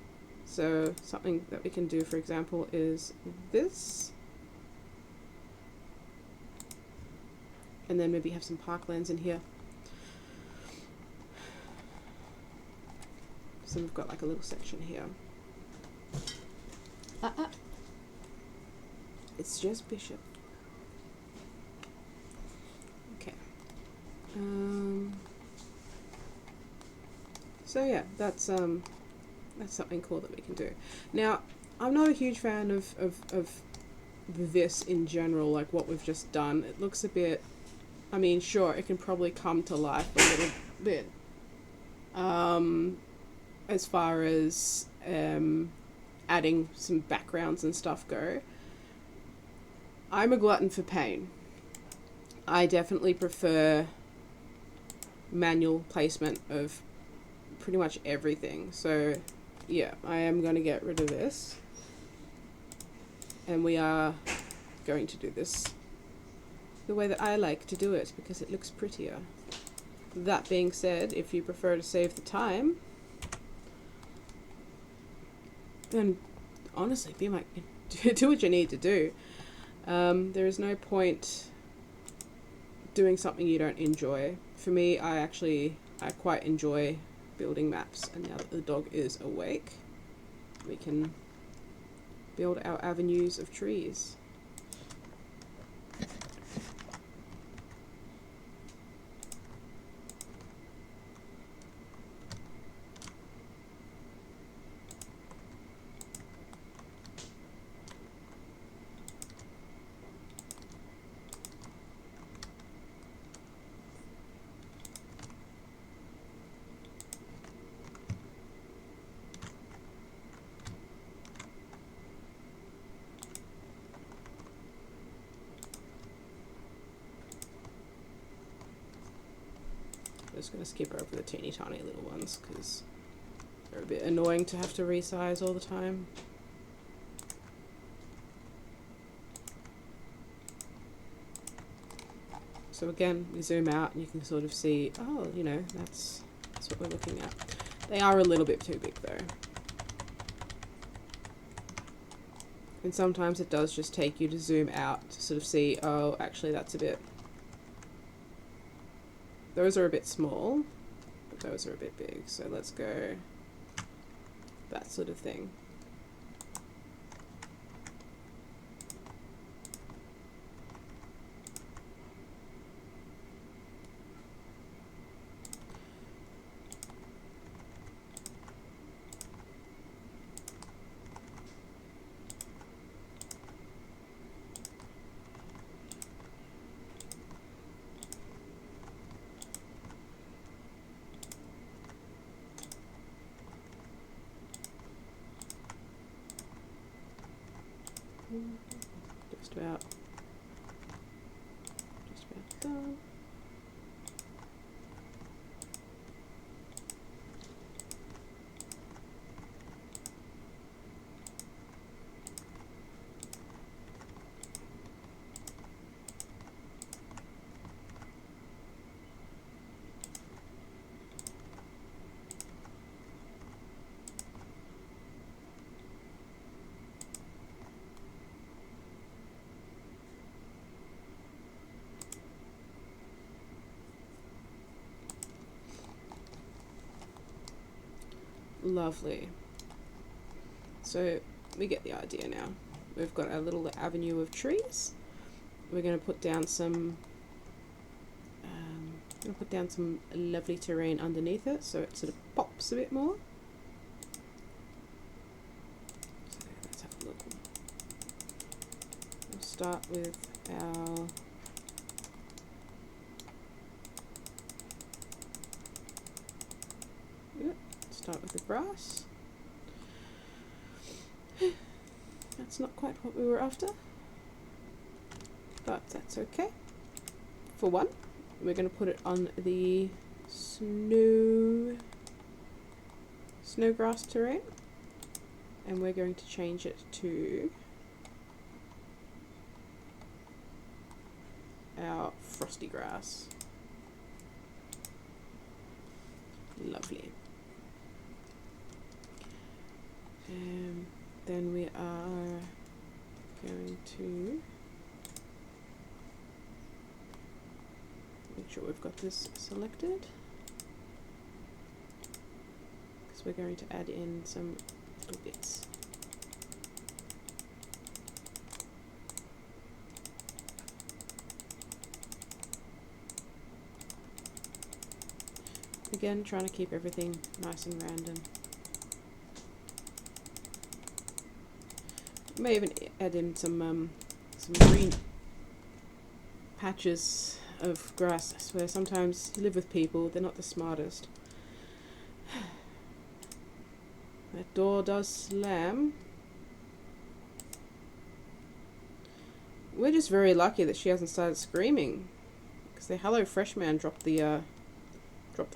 [SPEAKER 1] So something that we can do, for example, is this. And then maybe have some parklands in here. So we've got like a little section here. It's just bishop. Okay. So yeah, that's something cool that we can do. Now, I'm not a huge fan of this in general, like what we've just done. It looks a bit, I mean, sure, it can probably come to life a little bit. As far as adding some backgrounds and stuff go. I'm a glutton for pain. I definitely prefer manual placement of pretty much everything. So yeah, I am going to get rid of this. And we are going to do this the way that I like to do it, because it looks prettier. That being said, if you prefer to save the time, then honestly, do what you need to do. There is no point doing something you don't enjoy. For me, I quite enjoy building maps, and now that the dog is awake, we can build our avenues of trees. I'm just going to skip over the teeny tiny little ones because they're a bit annoying to have to resize all the time. So again, we zoom out and you can sort of see, oh, you know, that's what we're looking at. They are a little bit too big though. And sometimes it does just take you to zoom out to sort of see, oh, actually that's a bit, those are a bit small, but those are a bit big. So let's go that sort of thing. Just about done. Lovely. So we get the idea now. We've got a little avenue of trees. We're going to put down some lovely terrain underneath it so it sort of pops a bit more. So start with our start with the grass. That's not quite what we were after, but that's okay. For one, we're going to put it on the snowgrass terrain, and we're going to change it to our frosty grass. Lovely. Then we are going to make sure we've got this selected, because we're going to add in some little bits. Again, trying to keep everything nice and random. May even add in some green patches of grass. I swear, sometimes you live with people, they're not the smartest. That door does slam. We're just very lucky that she hasn't started screaming, because the Hello Fresh man dropped the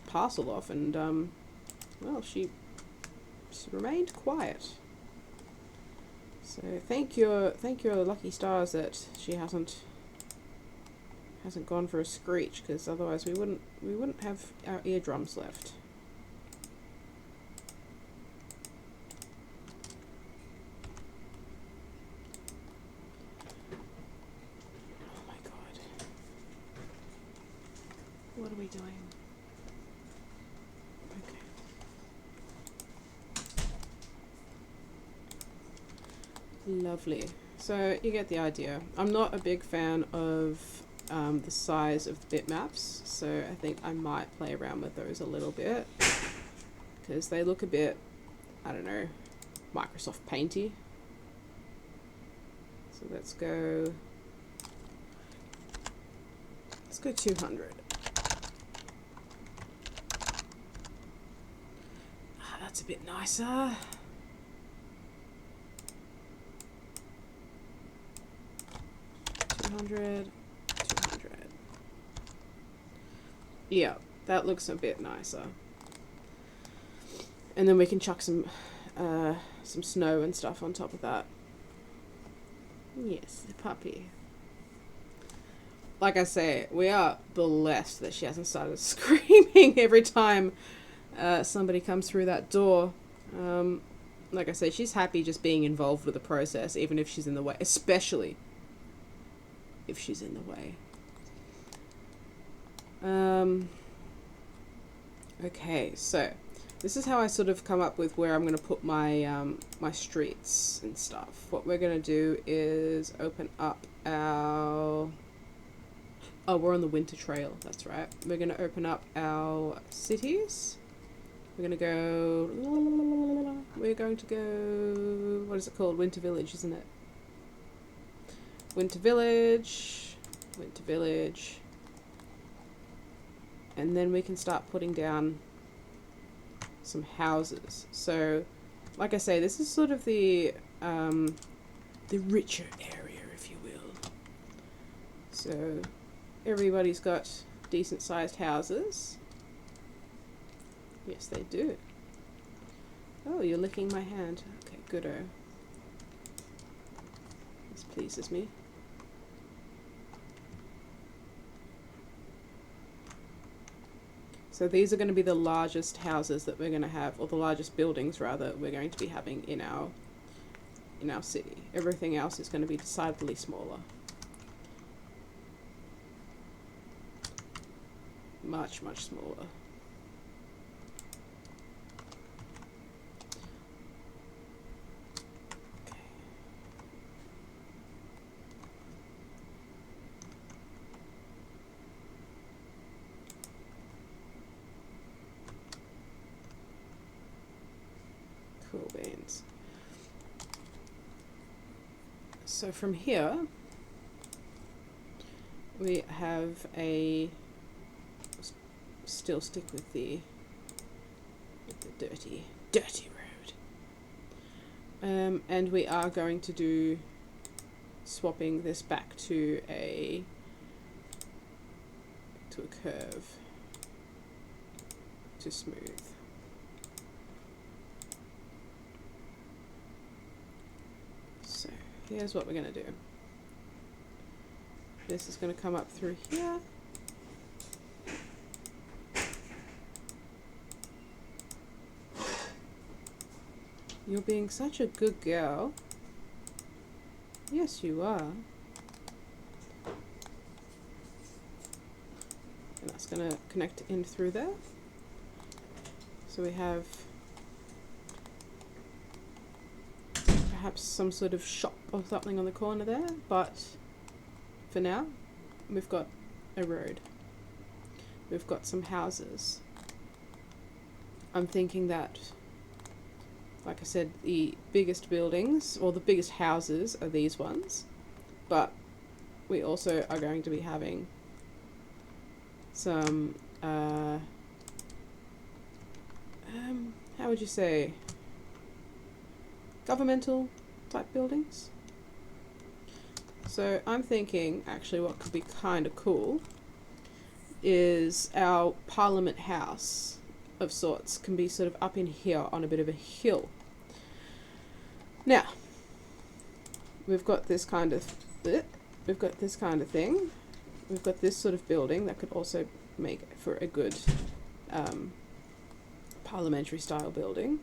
[SPEAKER 1] parcel off, and well, she remained quiet. So thank your lucky stars that she hasn't gone for a screech, because otherwise we wouldn't have our eardrums left. Oh my god. What are we doing? Lovely. So you get the idea. I'm not a big fan of the size of the bitmaps, so I think I might play around with those a little bit, because they look a bit, I don't know, Microsoft Painty. So let's go 200. That's a bit nicer. 200. Yeah, that looks a bit nicer. And then we can chuck some snow and stuff on top of that. Yes, the puppy. Like I say, we are blessed that she hasn't started screaming every time somebody comes through that door. Like I say, she's happy just being involved with the process, even if she's in the way, especially if she's in the way. Okay, so this is how I sort of come up with where I'm going to put my my streets and stuff. What we're going to do is open up our... Oh, we're on the winter trail, that's right. We're going to open up our cities. We're going to go... We're going to go... What is it called? Winter Village, isn't it? Winter Village. Winter Village. And then we can start putting down some houses. So, like I say, this is sort of the richer area, if you will. So, everybody's got decent sized houses. Yes, they do. Oh, you're licking my hand. Okay, goodo. This pleases me. So these are going to be the largest houses that we're going to have, or the largest buildings rather, we're going to be having in our city. Everything else is going to be decidedly smaller. Much, much smaller. Cool beans. So from here, we have a, still stick with the dirty road. And we are going to do swapping this back to a curve to smooth. So here's what we're going to do. This is going to come up through here. You're being such a good girl. Yes, you are. And that's going to connect in through there. So we have perhaps some sort of shop or something on the corner there, but for now, we've got a road. We've got some houses. I'm thinking that, like I said, the biggest buildings, or the biggest houses, are these ones. But we also are going to be having some, how would you say, governmental type buildings. So I'm thinking, actually, what could be kind of cool is our Parliament House of sorts can be sort of up in here on a bit of a hill. Now, we've got this kind of thing. We've got this sort of building that could also make for a good parliamentary style building,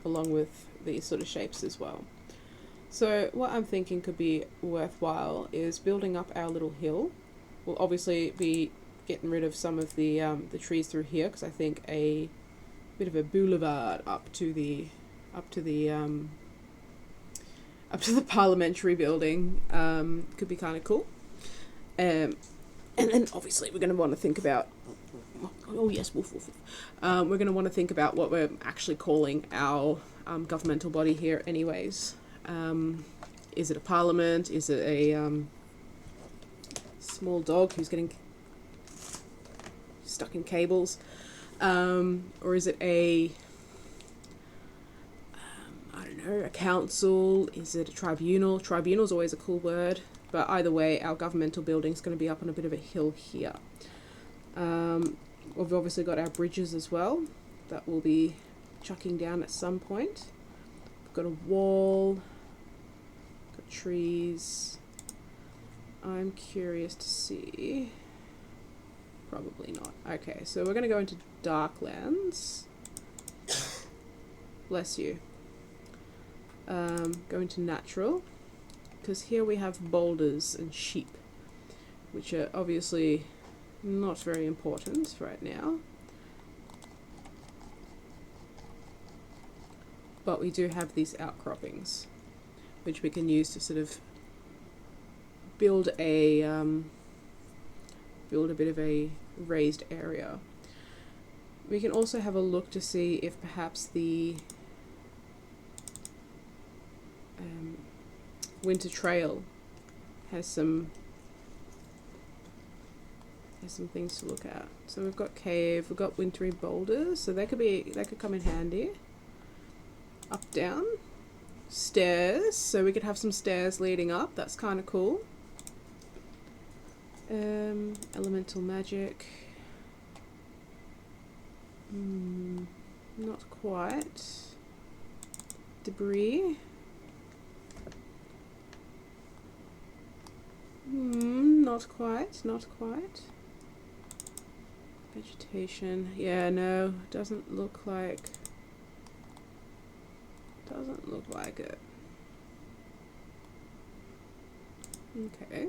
[SPEAKER 1] along with these sort of shapes as well. So what I'm thinking could be worthwhile is building up our little hill. We'll obviously be getting rid of some of the trees through here, because I think a bit of a boulevard up to the parliamentary building could be kind of cool. And then obviously we're going to want to think about, oh yes, woof woof. We're going to want to think about what we're actually calling our governmental body here anyways. Is it a parliament? Is it a small dog who's getting stuck in cables? Or is it a, I don't know, a council? Is it a tribunal? Tribunal's always a cool word, but either way, our governmental building's going to be up on a bit of a hill here. We've obviously got our bridges as well that we'll be chucking down at some point. We've got a wall, got trees. I'm curious to see. Probably not. Okay, so we're going to go into Darklands. Bless you. Go into Natural, because here we have boulders and sheep, which are obviously not very important right now. But we do have these outcroppings, which we can use to sort of build a bit of a raised area. We can also have a look to see if perhaps the Winter Trail has some things to look at. So we've got cave, we've got wintry boulders, so they could come in handy. Up, down, stairs, so we could have some stairs leading up. That's kind of cool. Elemental magic. Not quite. Debris. Not quite. Vegetation. Yeah, no, doesn't look like it. Okay.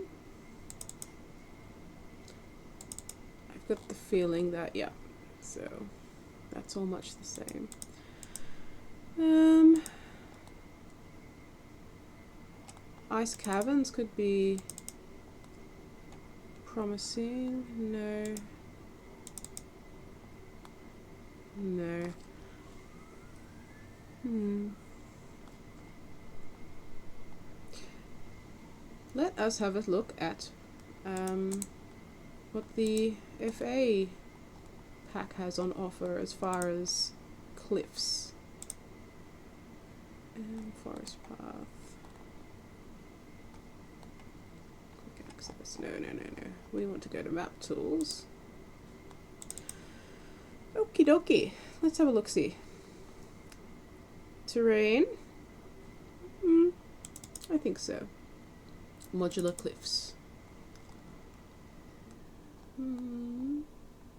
[SPEAKER 1] I've got the feeling that, yeah, so that's all much the same. Ice caverns could be promising. No. Let us have a look at what the FA pack has on offer as far as cliffs. Forest path. Quick access. No. We want to go to map tools. Okie dokie. Let's have a look-see. Terrain. I think so. Modular cliffs.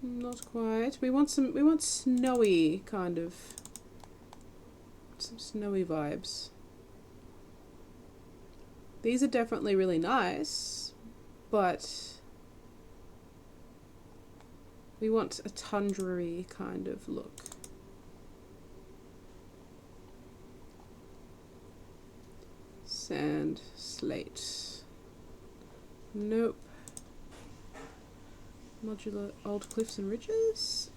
[SPEAKER 1] Not quite. We want snowy kind of, some snowy vibes. These are definitely really nice, but we want a tundra-y kind of look. Sand, slate. Nope. Modular old cliffs and ridges.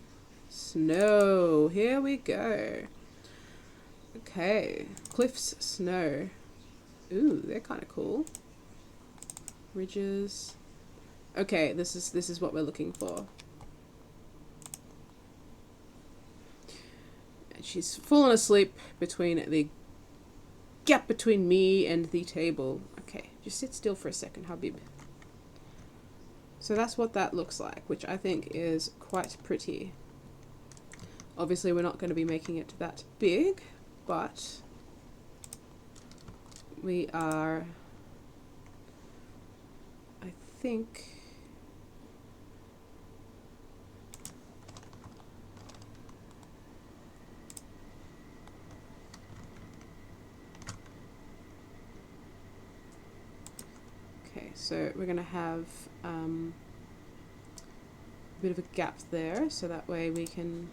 [SPEAKER 1] Snow. Here we go. Okay. Cliffs, snow. Ooh, they're kind of cool. Ridges. Okay, this is what we're looking for. And she's fallen asleep between the gap between me and the table. Okay, just sit still for a second, Habib. So that's what that looks like, which I think is quite pretty. Obviously we're not going to be making it that big, but we are, I think, okay, so we're going to have a bit of a gap there, so that way we can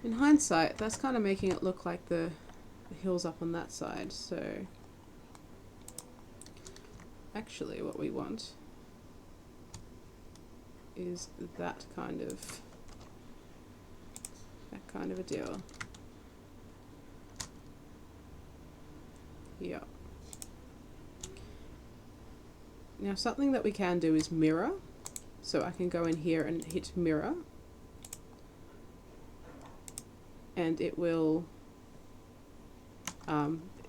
[SPEAKER 1] in hindsight, that's kind of making it look like the hills up on that side, so actually what we want is that kind of a deal. Yeah. Now something that we can do is mirror, so I can go in here and hit mirror, and it will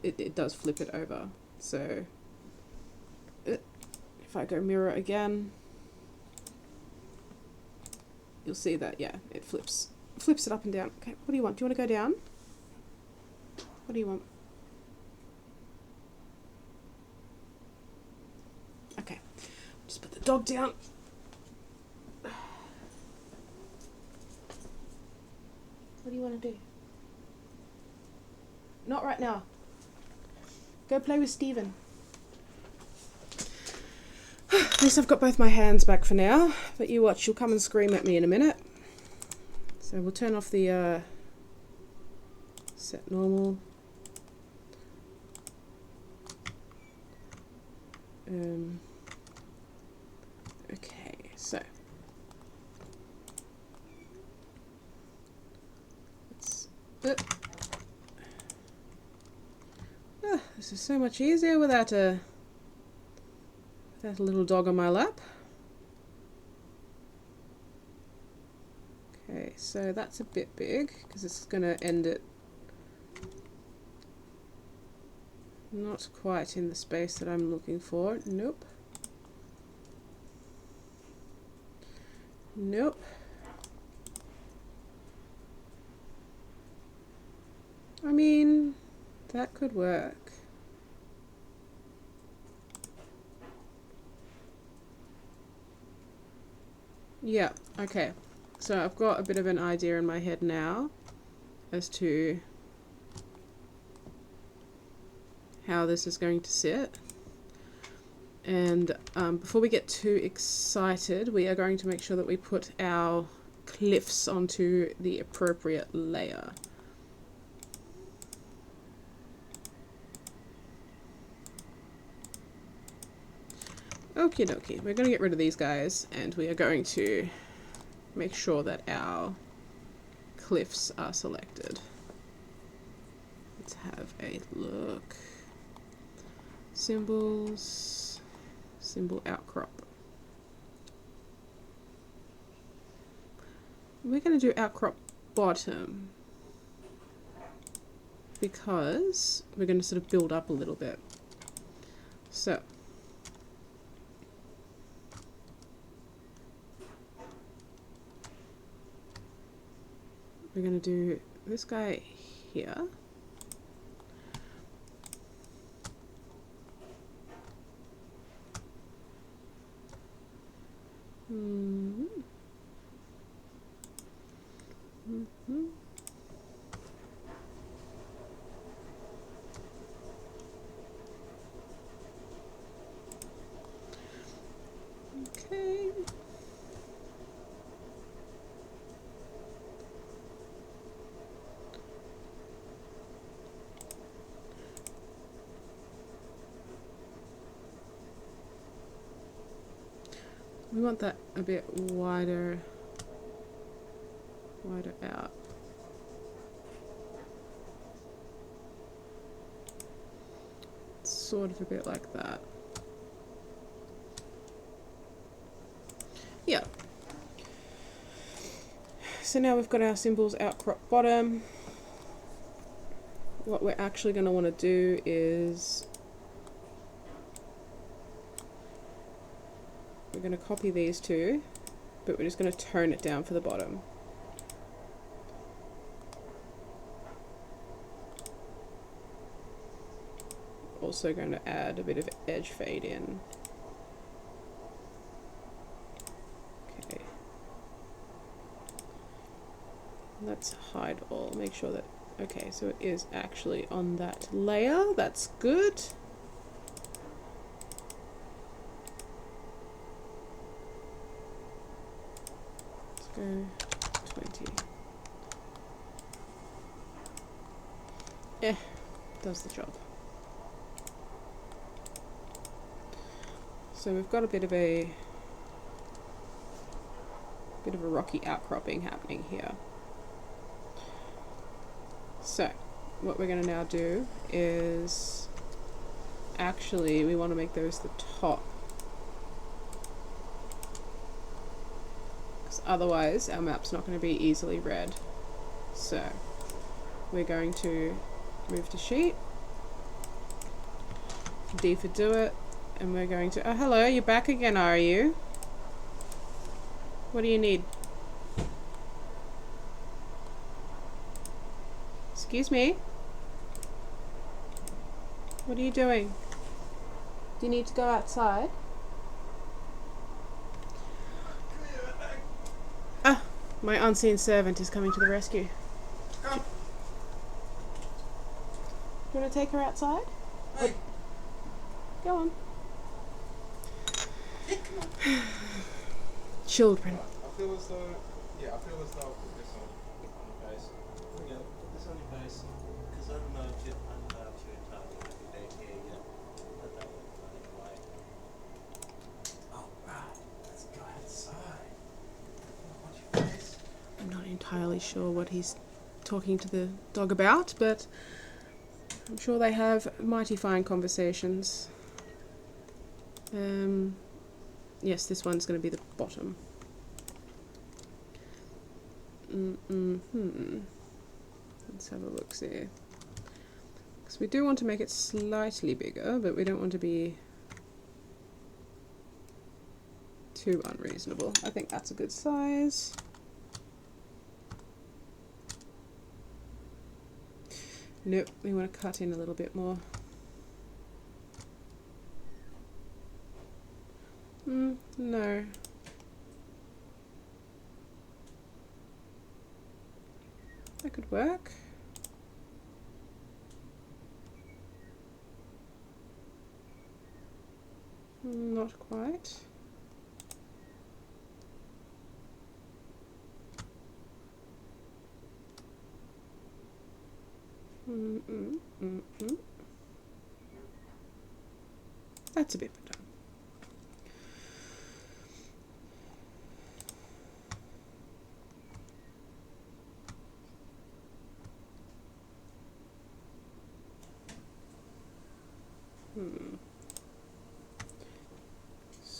[SPEAKER 1] it does flip it over. So if I go mirror again, you'll see that, yeah, it flips it up and down. Okay, what do you want? Do you want to go down? What do you want? Okay, just put the dog down. What do you want to do? Not right now. Go play with Steven. At least I've got both my hands back for now, but you watch, she'll come and scream at me in a minute. So we'll turn off the set normal. Okay, so let's, this is so much easier without a little dog on my lap. Okay, so that's a bit big because it's going to end it not quite in the space that I'm looking for. Nope. Nope. I mean, that could work. Yeah, okay. So I've got a bit of an idea in my head now as to how this is going to sit. And before we get too excited, we are going to make sure that we put our cliffs onto the appropriate layer. Okie dokie, we're going to get rid of these guys, and we are going to make sure that our cliffs are selected. Let's have a look. Symbols, symbol outcrop. We're going to do outcrop bottom because we're going to sort of build up a little bit. So we're going to do this guy here. Okay. We want that a bit wider out. Sort of a bit like that. Yeah. So now we've got our symbols outcrop bottom. What we're actually going to want to do is we're going to copy these two, but we're just going to tone it down for the bottom. Also going to add a bit of edge fade in. Okay. Let's hide all. Make sure that, okay, so it is actually on that layer. That's good. Let's go 20. Yeah, does the job. So we've got a bit of a rocky outcropping happening here. So what we're going to now do is actually we want to make those the top, because otherwise our map's not going to be easily read. So we're going to move to sheet, D for do it, and we're going to, oh hello, you're back again, are you? What do you need? Excuse me? What are you doing? Do you need to go outside? Ah, my unseen servant is coming to the rescue.
[SPEAKER 2] Come.
[SPEAKER 1] Do you want to take her outside?
[SPEAKER 2] Hey.
[SPEAKER 1] Go on.
[SPEAKER 2] Hey, come on.
[SPEAKER 1] Children.
[SPEAKER 2] I feel as though, I feel as though I'll put this on the base.
[SPEAKER 3] There we go. Put this on your base. Because I don't know if you're entirely happy they're here yet. Let that one run away. Oh, right. Let's go outside. Watch your face.
[SPEAKER 1] I'm not entirely sure what he's talking to the dog about, but I'm sure they have mighty fine conversations. Yes, this one's going to be the bottom. Let's have a look, see. Because we do want to make it slightly bigger, but we don't want to be too unreasonable. I think that's a good size. Nope, we want to cut in a little bit more. No. That could work. Not quite. That's a bit better.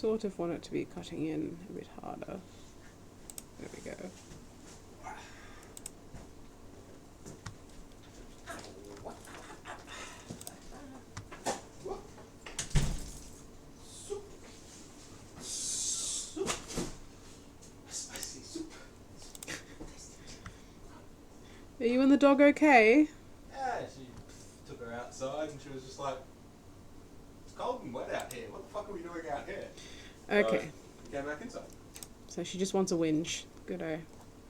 [SPEAKER 1] sort of want it to be cutting in a bit harder. There we go. Are you and the dog okay?
[SPEAKER 3] Yeah, she took her outside and she was just like, it's cold and wet out here. What the fuck are we doing out here?
[SPEAKER 1] Okay.
[SPEAKER 3] So, came back inside.
[SPEAKER 1] So she just wants a whinge. Good-o.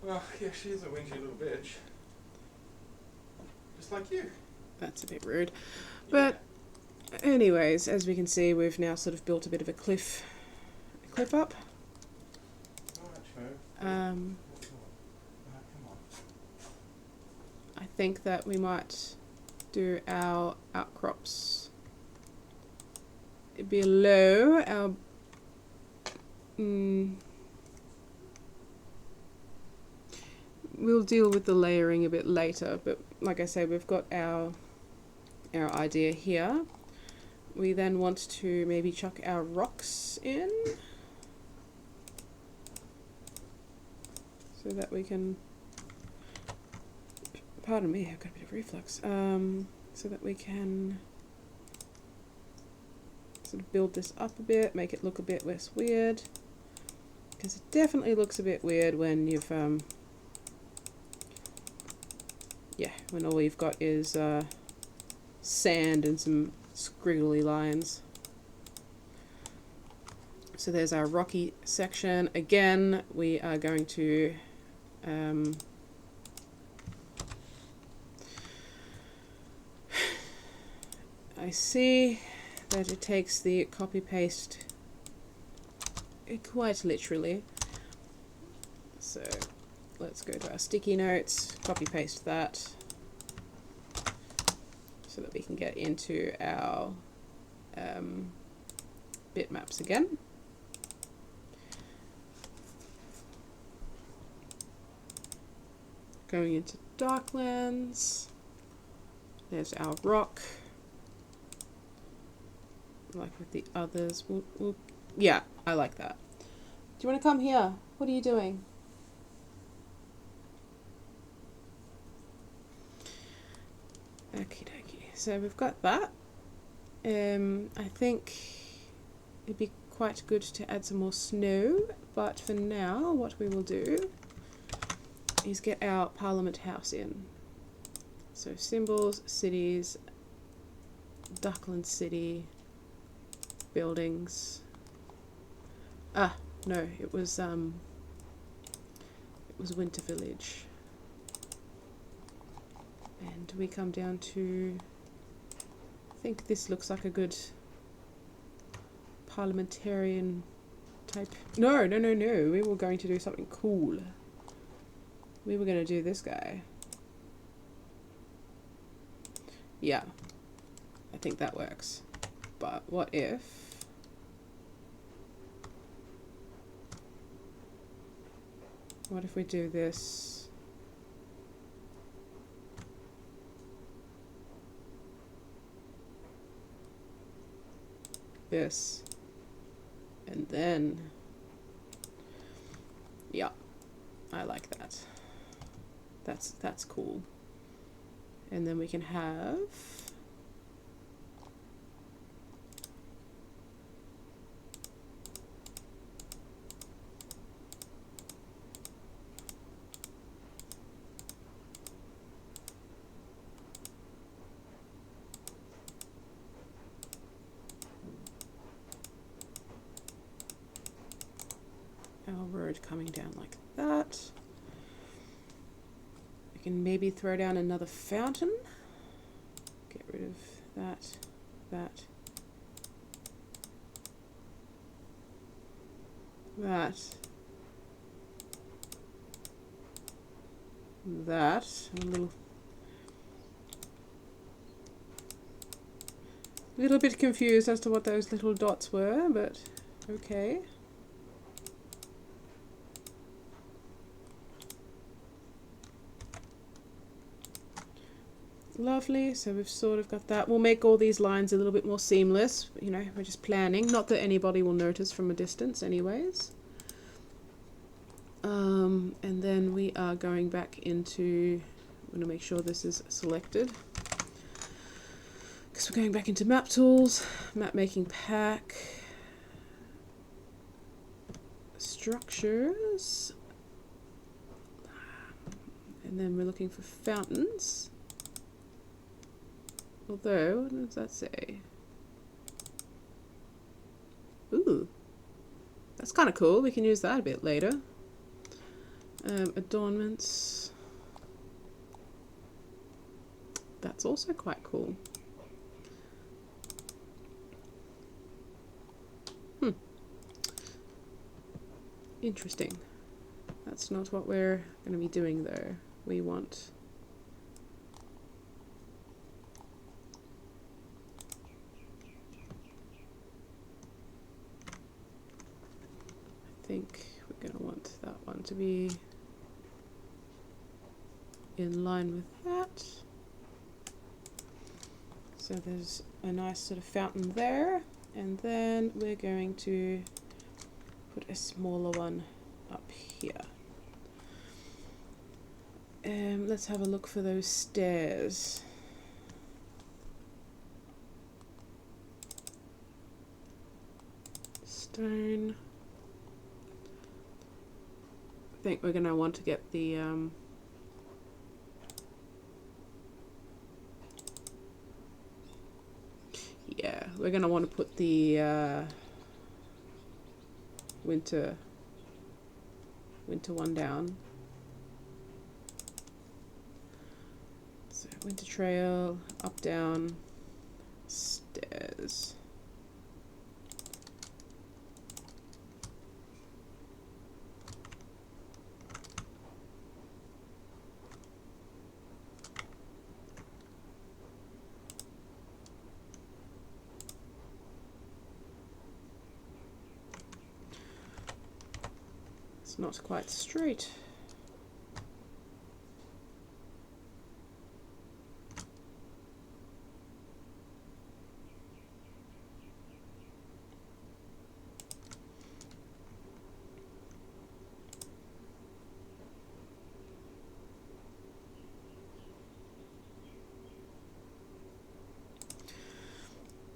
[SPEAKER 2] Well, yeah, she is a whingy little bitch. Just like you.
[SPEAKER 1] That's a bit rude. But anyways, as we can see, we've now sort of built a bit of a cliff up.
[SPEAKER 2] Alright, Joe.
[SPEAKER 1] Um,
[SPEAKER 2] Come on.
[SPEAKER 1] I think that we might do our outcrops below our we'll deal with the layering a bit later, but like I say, we've got our idea here. We then want to maybe chuck our rocks in so that we can, pardon me, I've got a bit of reflux, so that we can sort of build this up a bit, make it look a bit less weird, because it definitely looks a bit weird when you've when all you've got is sand and some squiggly lines. So there's our rocky section. Again, we are going to I see that it takes the copy paste quite literally. So let's go to our sticky notes, copy paste that so that we can get into our bitmaps again. Going into Darklands, there's our rock. Like with the others, yeah, I like that. Do you want to come here? What are you doing? Okie dokie. So we've got that. I think it'd be quite good to add some more snow, but for now, what we will do is get our Parliament House in. So symbols, cities, Duckland City, buildings. Ah, no, it was Winter Village. And we come down to, I think this looks like a good parliamentarian type. No, we were going to do something cool. We were going to do this guy. Yeah, I think that works. But what if we do this? This. And then, yeah, I like that. That's cool. And then we can have our road coming down like that. We can maybe throw down another fountain. Get rid of that, that, that, that. I'm a little bit confused as to what those little dots were, but okay. Lovely, so we've sort of got that. We'll make all these lines a little bit more seamless. You know, we're just planning. Not that anybody will notice from a distance anyways. And then we are going back into, I'm going to make sure this is selected. Because we're going back into map tools, map making pack, structures, and then we're looking for fountains. Although, what does that say? Ooh, that's kind of cool. We can use that a bit later. Adornments. That's also quite cool. Interesting. That's not what we're going to be doing though. We want I think we're going to want that one to be in line with that. So there's a nice sort of fountain there, and then we're going to put a smaller one up here. Let's have a look for those stairs. Stone. I think we're going to want to get the yeah, we're going to want to put the winter one down. So winter trail, up, down, stairs. It's not quite straight.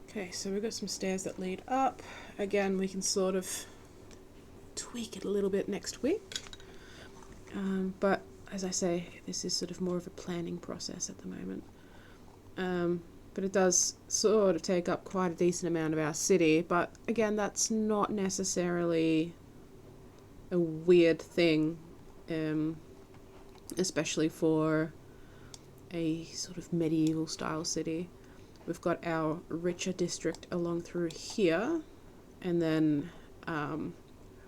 [SPEAKER 1] Okay, so we've got some stairs that lead up. Again, we can sort of tweak it a little bit next week. But as I say, this is sort of more of a planning process at the moment. But it does sort of take up quite a decent amount of our city. But again, that's not necessarily a weird thing, especially for a sort of medieval style city. We've got our richer district along through here, and then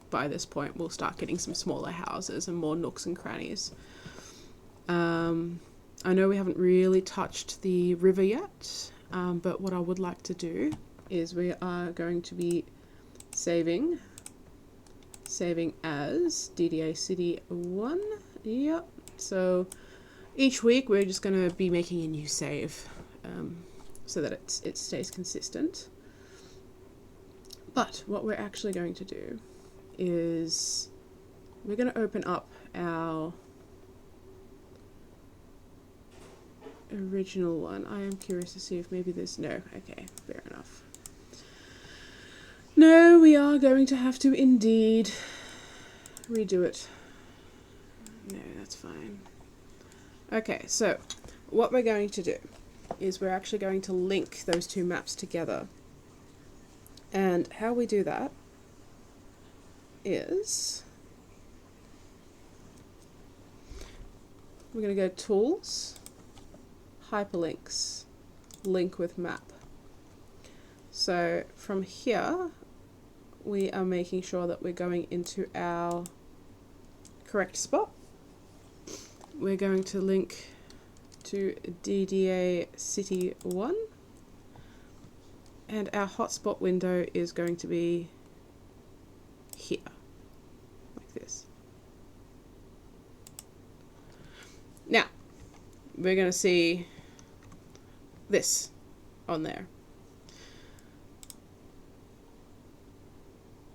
[SPEAKER 1] by this point we'll start getting some smaller houses and more nooks and crannies. I know we haven't really touched the river yet, but what I would like to do is we are going to be saving as DDA City 1. Yep. So each week we're just going to be making a new save, so that it stays consistent. But what we're actually going to do is we're going to open up our original one. I am curious to see if maybe there's no. Okay, fair enough. No, we are going to have to indeed redo it. No, that's fine. Okay, so what we're going to do is we're actually going to link those two maps together. And how we do that is we're going to go Tools, Hyperlinks, Link with Map. So from here, we are making sure that we're going into our correct spot. We're going to link to DDA City 1, and our hotspot window is going to be here, like this. Now, we're going to see this on there.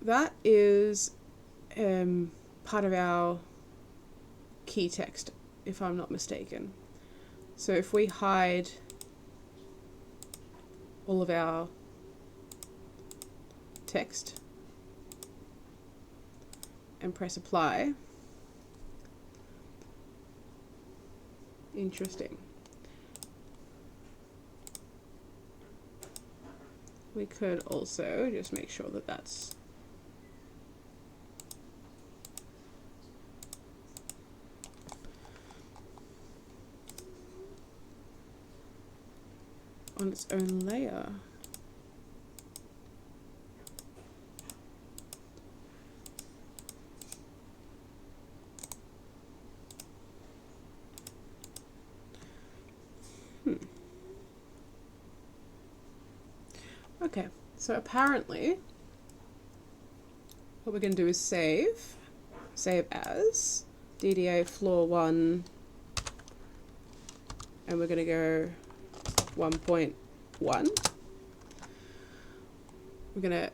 [SPEAKER 1] That is part of our key text, if I'm not mistaken. So if we hide all of our text and press apply, interesting. We could also just make sure that that's on its own layer. Okay, so apparently what we're going to do is save as DDA floor 1, and we're going to go 1.1. We're going to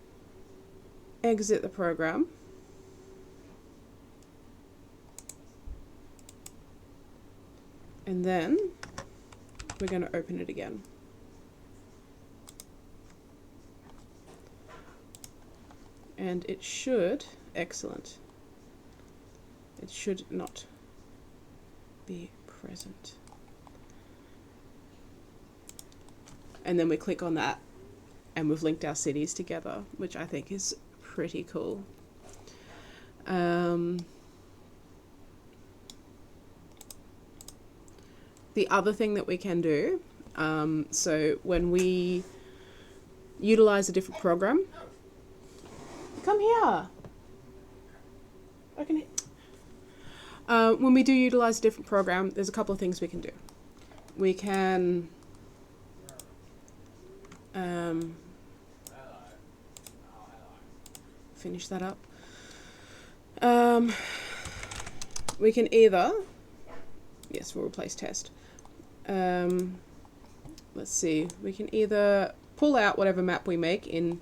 [SPEAKER 1] exit the program. And then we're going to open it again. And it should, excellent. It should not be present. And then we click on that and we've linked our cities together, which I think is pretty cool. The other thing that we can do, so when we utilize a different program, come here. I can. When we do utilize a different program, there's a couple of things we can do. We can finish that up. We can either, yes, we'll replace test. Let's see. We can either pull out whatever map we make in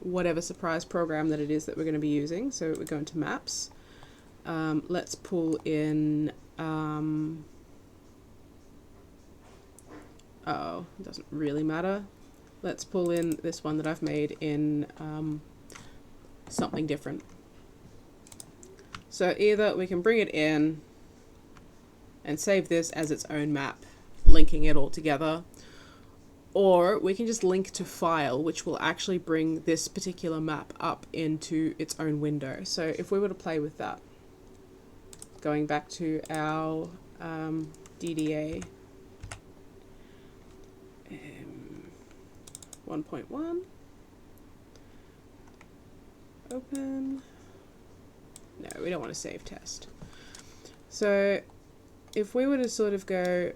[SPEAKER 1] whatever surprise program that it is that we're going to be using. So we're going to maps. Let's pull in, oh, it doesn't really matter. Let's pull in this one that I've made in something different. So either we can bring it in and save this as its own map, linking it all together, or we can just link to file, which will actually bring this particular map up into its own window. So if we were to play with that, going back to our DDA 1.1, open. No, we don't want to save test. So if we were to sort of go,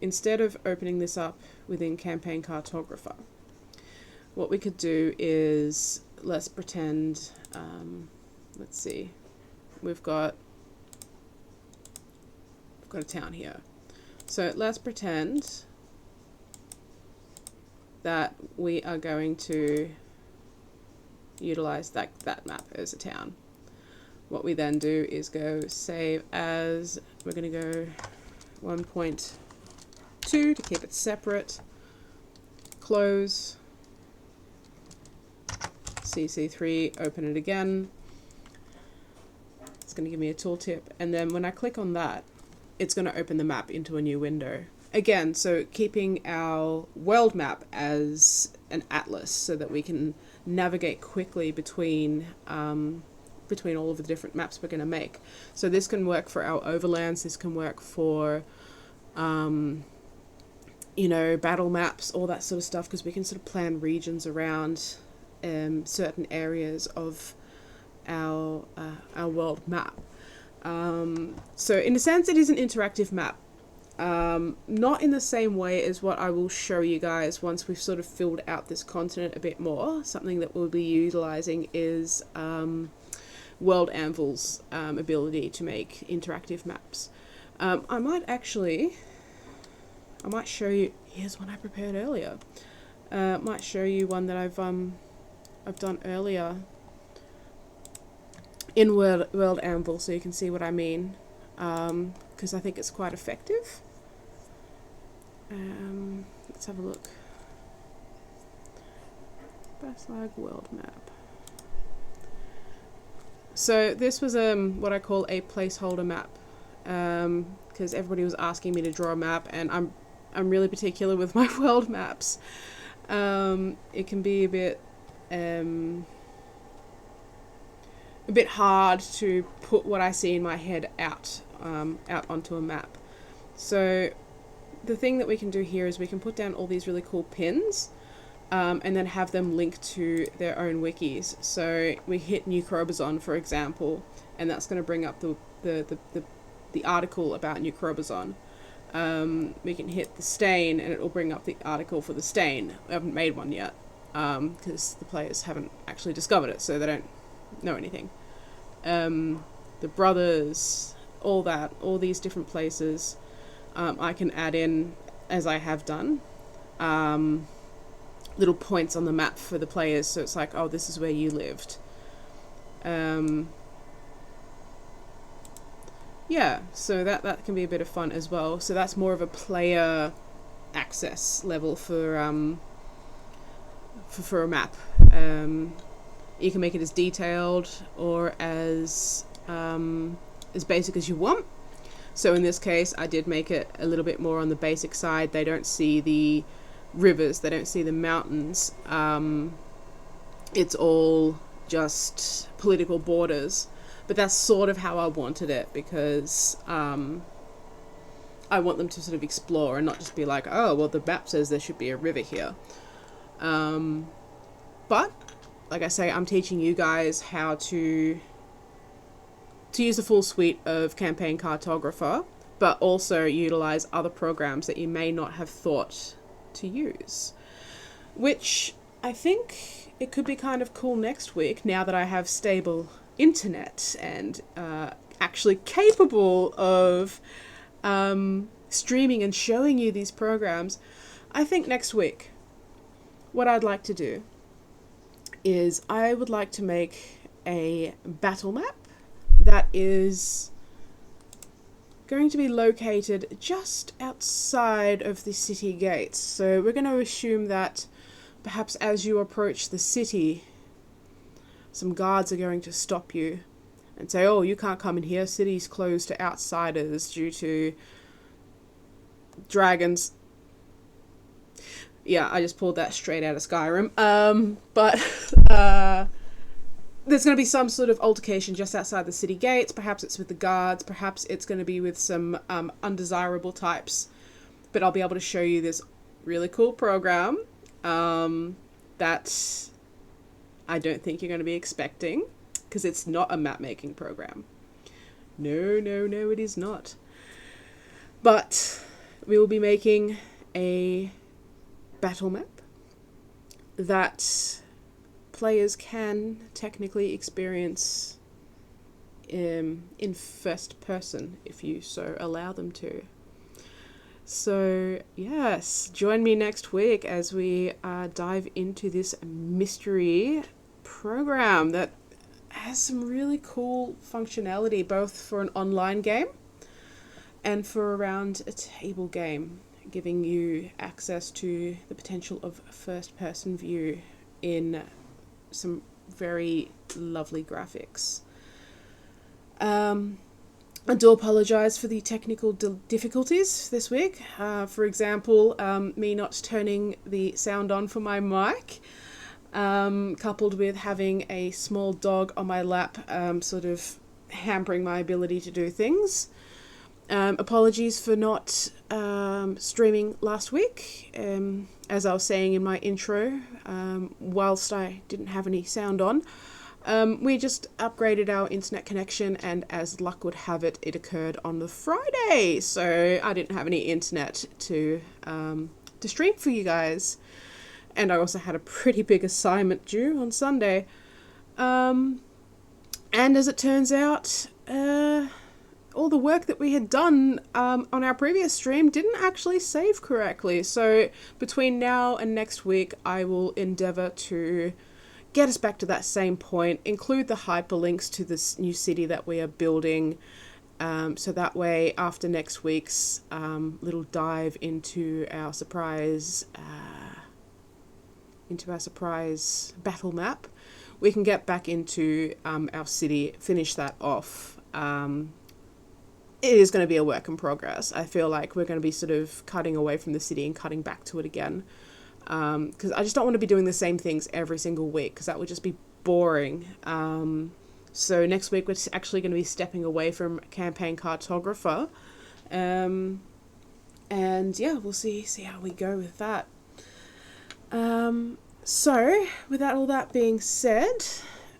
[SPEAKER 1] instead of opening this up within Campaign Cartographer, what we could do is, let's pretend, let's see, we've got a town here. So let's pretend that we are going to utilize that map as a town. What we then do is go save as, we're going to go 1.2 to keep it separate, close, CC3, open it again. It's going to give me a tooltip, and then when I click on that, it's going to open the map into a new window. Again, so keeping our world map as an atlas so that we can navigate quickly between all of the different maps we're going to make. So this can work for our overlands, this can work for you know, battle maps, all that sort of stuff, because we can sort of plan regions around certain areas of our world map. So in a sense it is an interactive map. Not in the same way as what I will show you guys once we've sort of filled out this continent a bit more. Something that we'll be utilizing is World Anvil's ability to make interactive maps. I might show you here's one I prepared earlier. Might show you one that I've done earlier in World Anvil, so you can see what I mean, because I think it's quite effective. Let's have a look. Baslag world map. So this was what I call a placeholder map, because everybody was asking me to draw a map, and I'm really particular with my world maps. It can be a bit hard to put what I see in my head out onto a map. So the thing that we can do here is we can put down all these really cool pins, and then have them linked to their own wikis. So we hit New Chrobazon, for example, and that's going to bring up the article about New Chrobazon. We can hit the stain, and it will bring up the article for the stain. I haven't made one yet, because the players haven't actually discovered it, so they don't know anything. The brothers, all these different places, I can add in, as I have done, little points on the map for the players, so it's like, oh, this is where you lived. Yeah, so that can be a bit of fun as well. So that's more of a player access level for a map. You can make it as detailed or as basic as you want. So in this case, I did make it a little bit more on the basic side. They don't see the rivers, they don't see the mountains. It's all just political borders. But that's sort of how I wanted it, because I want them to sort of explore and not just be like, oh, well, the map says there should be a river here. But, like I say, I'm teaching you guys how to use the full suite of Campaign Cartographer, but also utilize other programs that you may not have thought to use. Which I think it could be kind of cool next week, now that I have stable internet and actually capable of streaming and showing you these programs. I think next week what I'd like to do is I would like to make a battle map that is going to be located just outside of the city gates. So we're going to assume that perhaps as you approach the city, some guards are going to stop you and say, oh, you can't come in here, city's closed to outsiders due to dragons. Yeah, I just pulled that straight out of Skyrim. But there's going to be some sort of altercation just outside the city gates. Perhaps it's with the guards, perhaps it's going to be with some undesirable types. But I'll be able to show you this really cool program that I don't think you're going to be expecting, because it's not a map-making program. No, it is not. But we will be making a battle map that players can technically experience in first person, if you so allow them to. So, yes, join me next week as we dive into this mystery program that has some really cool functionality, both for an online game and for around a table game, giving you access to the potential of first-person view in some very lovely graphics. I do apologise for the technical difficulties this week. For example, me not turning the sound on for my mic, coupled with having a small dog on my lap, sort of hampering my ability to do things. Apologies for not streaming last week. As I was saying in my intro, whilst I didn't have any sound on, we just upgraded our internet connection, and as luck would have it, it occurred on the Friday, so I didn't have any internet to stream for you guys. And I also had a pretty big assignment due on Sunday. And as it turns out, all the work that we had done on our previous stream didn't actually save correctly. So between now and next week, I will endeavor to get us back to that same point, include the hyperlinks to this new city that we are building, so that way after next week's little dive into our surprise battle map, we can get back into our city, finish that off. It is going to be a work in progress. I feel like we're going to be sort of cutting away from the city and cutting back to it again. Because I just don't want to be doing the same things every single week, because that would just be boring. So next week we're actually going to be stepping away from campaign cartographer. And yeah, we'll see how we go with that. So with all that being said,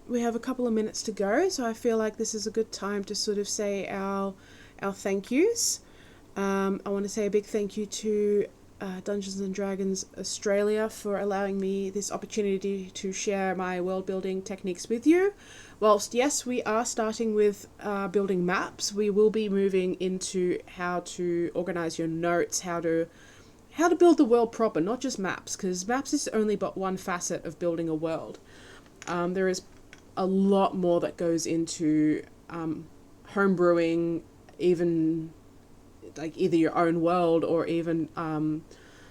[SPEAKER 1] we have a couple of minutes to go, so I feel like this is a good time to sort of say our thank yous. I want to say a big thank you to Dungeons and Dragons Australia for allowing me this opportunity to share my world building techniques with you. Whilst yes, we are starting with building maps, we will be moving into how to organize your notes, how to build the world proper, not just maps, because maps is only but one facet of building a world. There is a lot more that goes into homebrewing, even like either your own world or even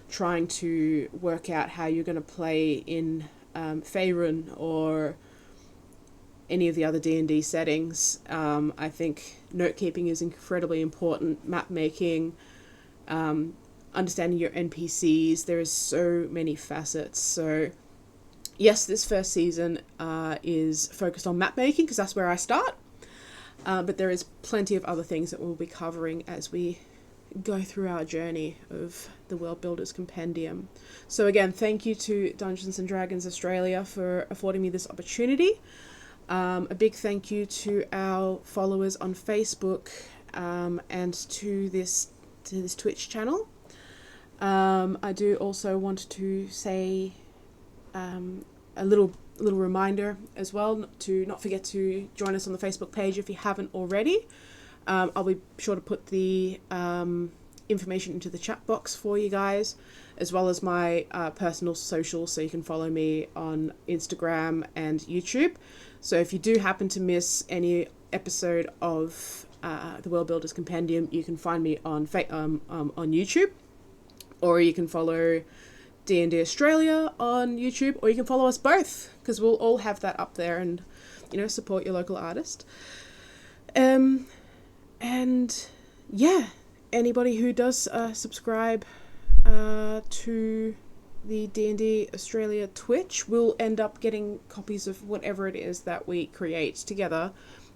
[SPEAKER 1] trying to work out how you're going to play in Faerun or any of the other D&D settings. I think note-keeping is incredibly important, map-making, understanding your NPCs. There is so many facets. So yes, this first season is focused on map-making because that's where I start. But there is plenty of other things that we'll be covering as we go through our journey of the Worldbuilders Compendium. So again, thank you to Dungeons and Dragons Australia for affording me this opportunity. A big thank you to our followers on Facebook and to this Twitch channel. I do also want to say a little reminder as well to not forget to join us on the Facebook page if you haven't already. I'll be sure to put the information into the chat box for you guys, as well as my personal socials, so you can follow me on Instagram and YouTube. So if you do happen to miss any episode of the Worldbuilders Compendium, you can find me on YouTube, or you can follow D&D Australia on YouTube, or you can follow us both, because we'll all have that up there, and support your local artist. And yeah, anybody who does subscribe to the D&D Australia Twitch will end up getting copies of whatever it is that we create together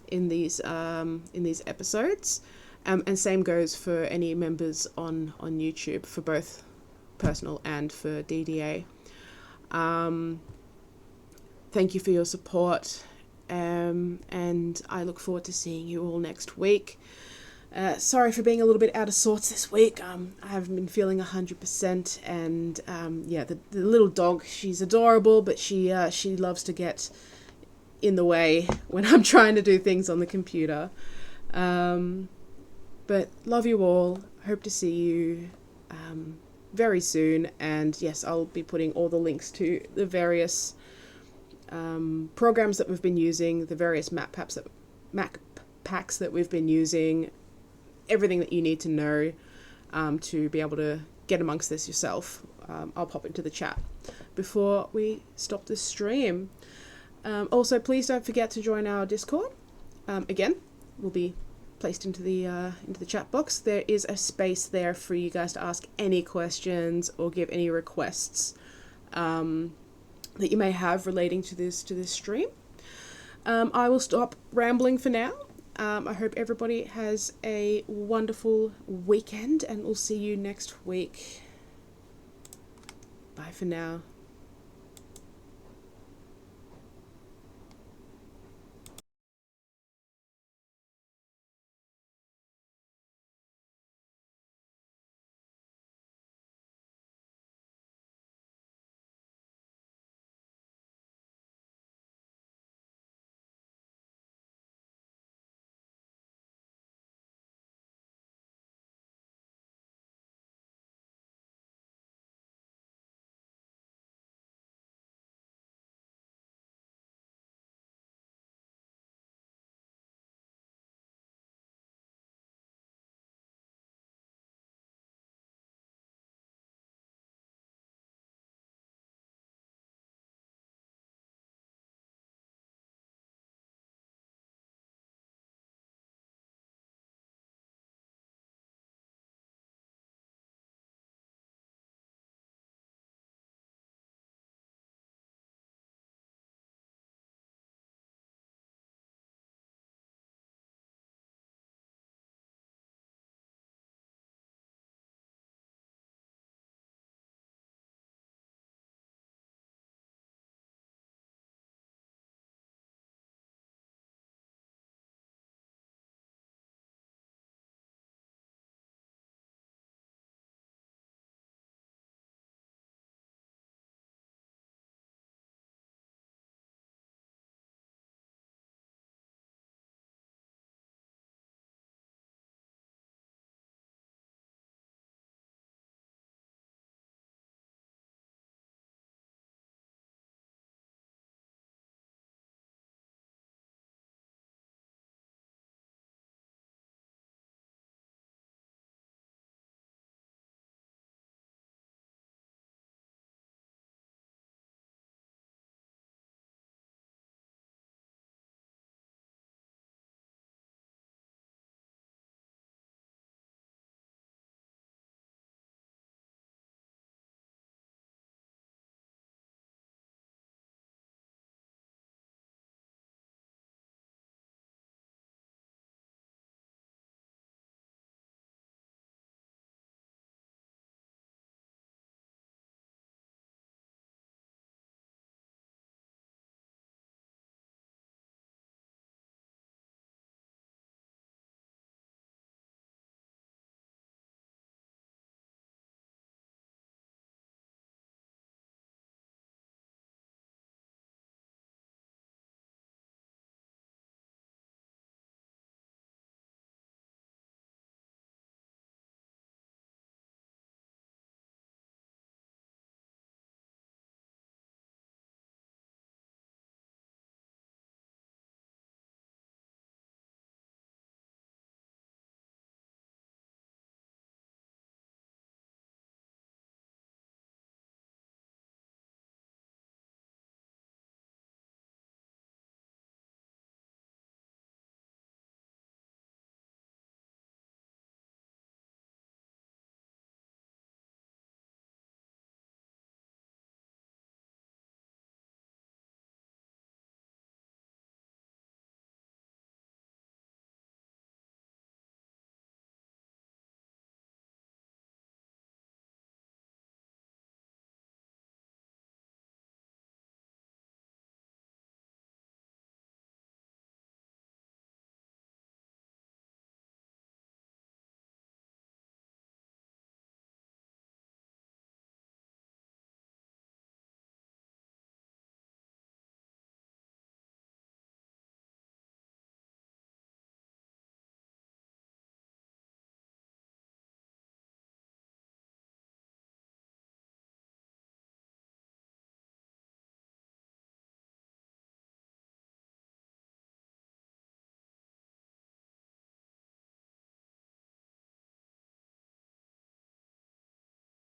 [SPEAKER 1] in these episodes. And same goes for any members on YouTube, for both personal and for DDA. Thank you for your support, and I look forward to seeing you all next week. Sorry for being a little bit out of sorts this week. I haven't been feeling 100%, and the little dog, she's adorable, but she loves to get in the way when I'm trying to do things on the computer. But love you all. Hope to see you very soon, and yes, I'll be putting all the links to the various programs that we've been using, the various map packs that we've been using, everything that you need to know to be able to get amongst this yourself. I'll pop into the chat before we stop the stream. Also, please don't forget to join our Discord. Again, will be placed into the chat box. There is a space there for you guys to ask any questions or give any requests that you may have relating to this stream. I will stop rambling for now. I hope everybody has a wonderful weekend, and we'll see you next week. Bye for now.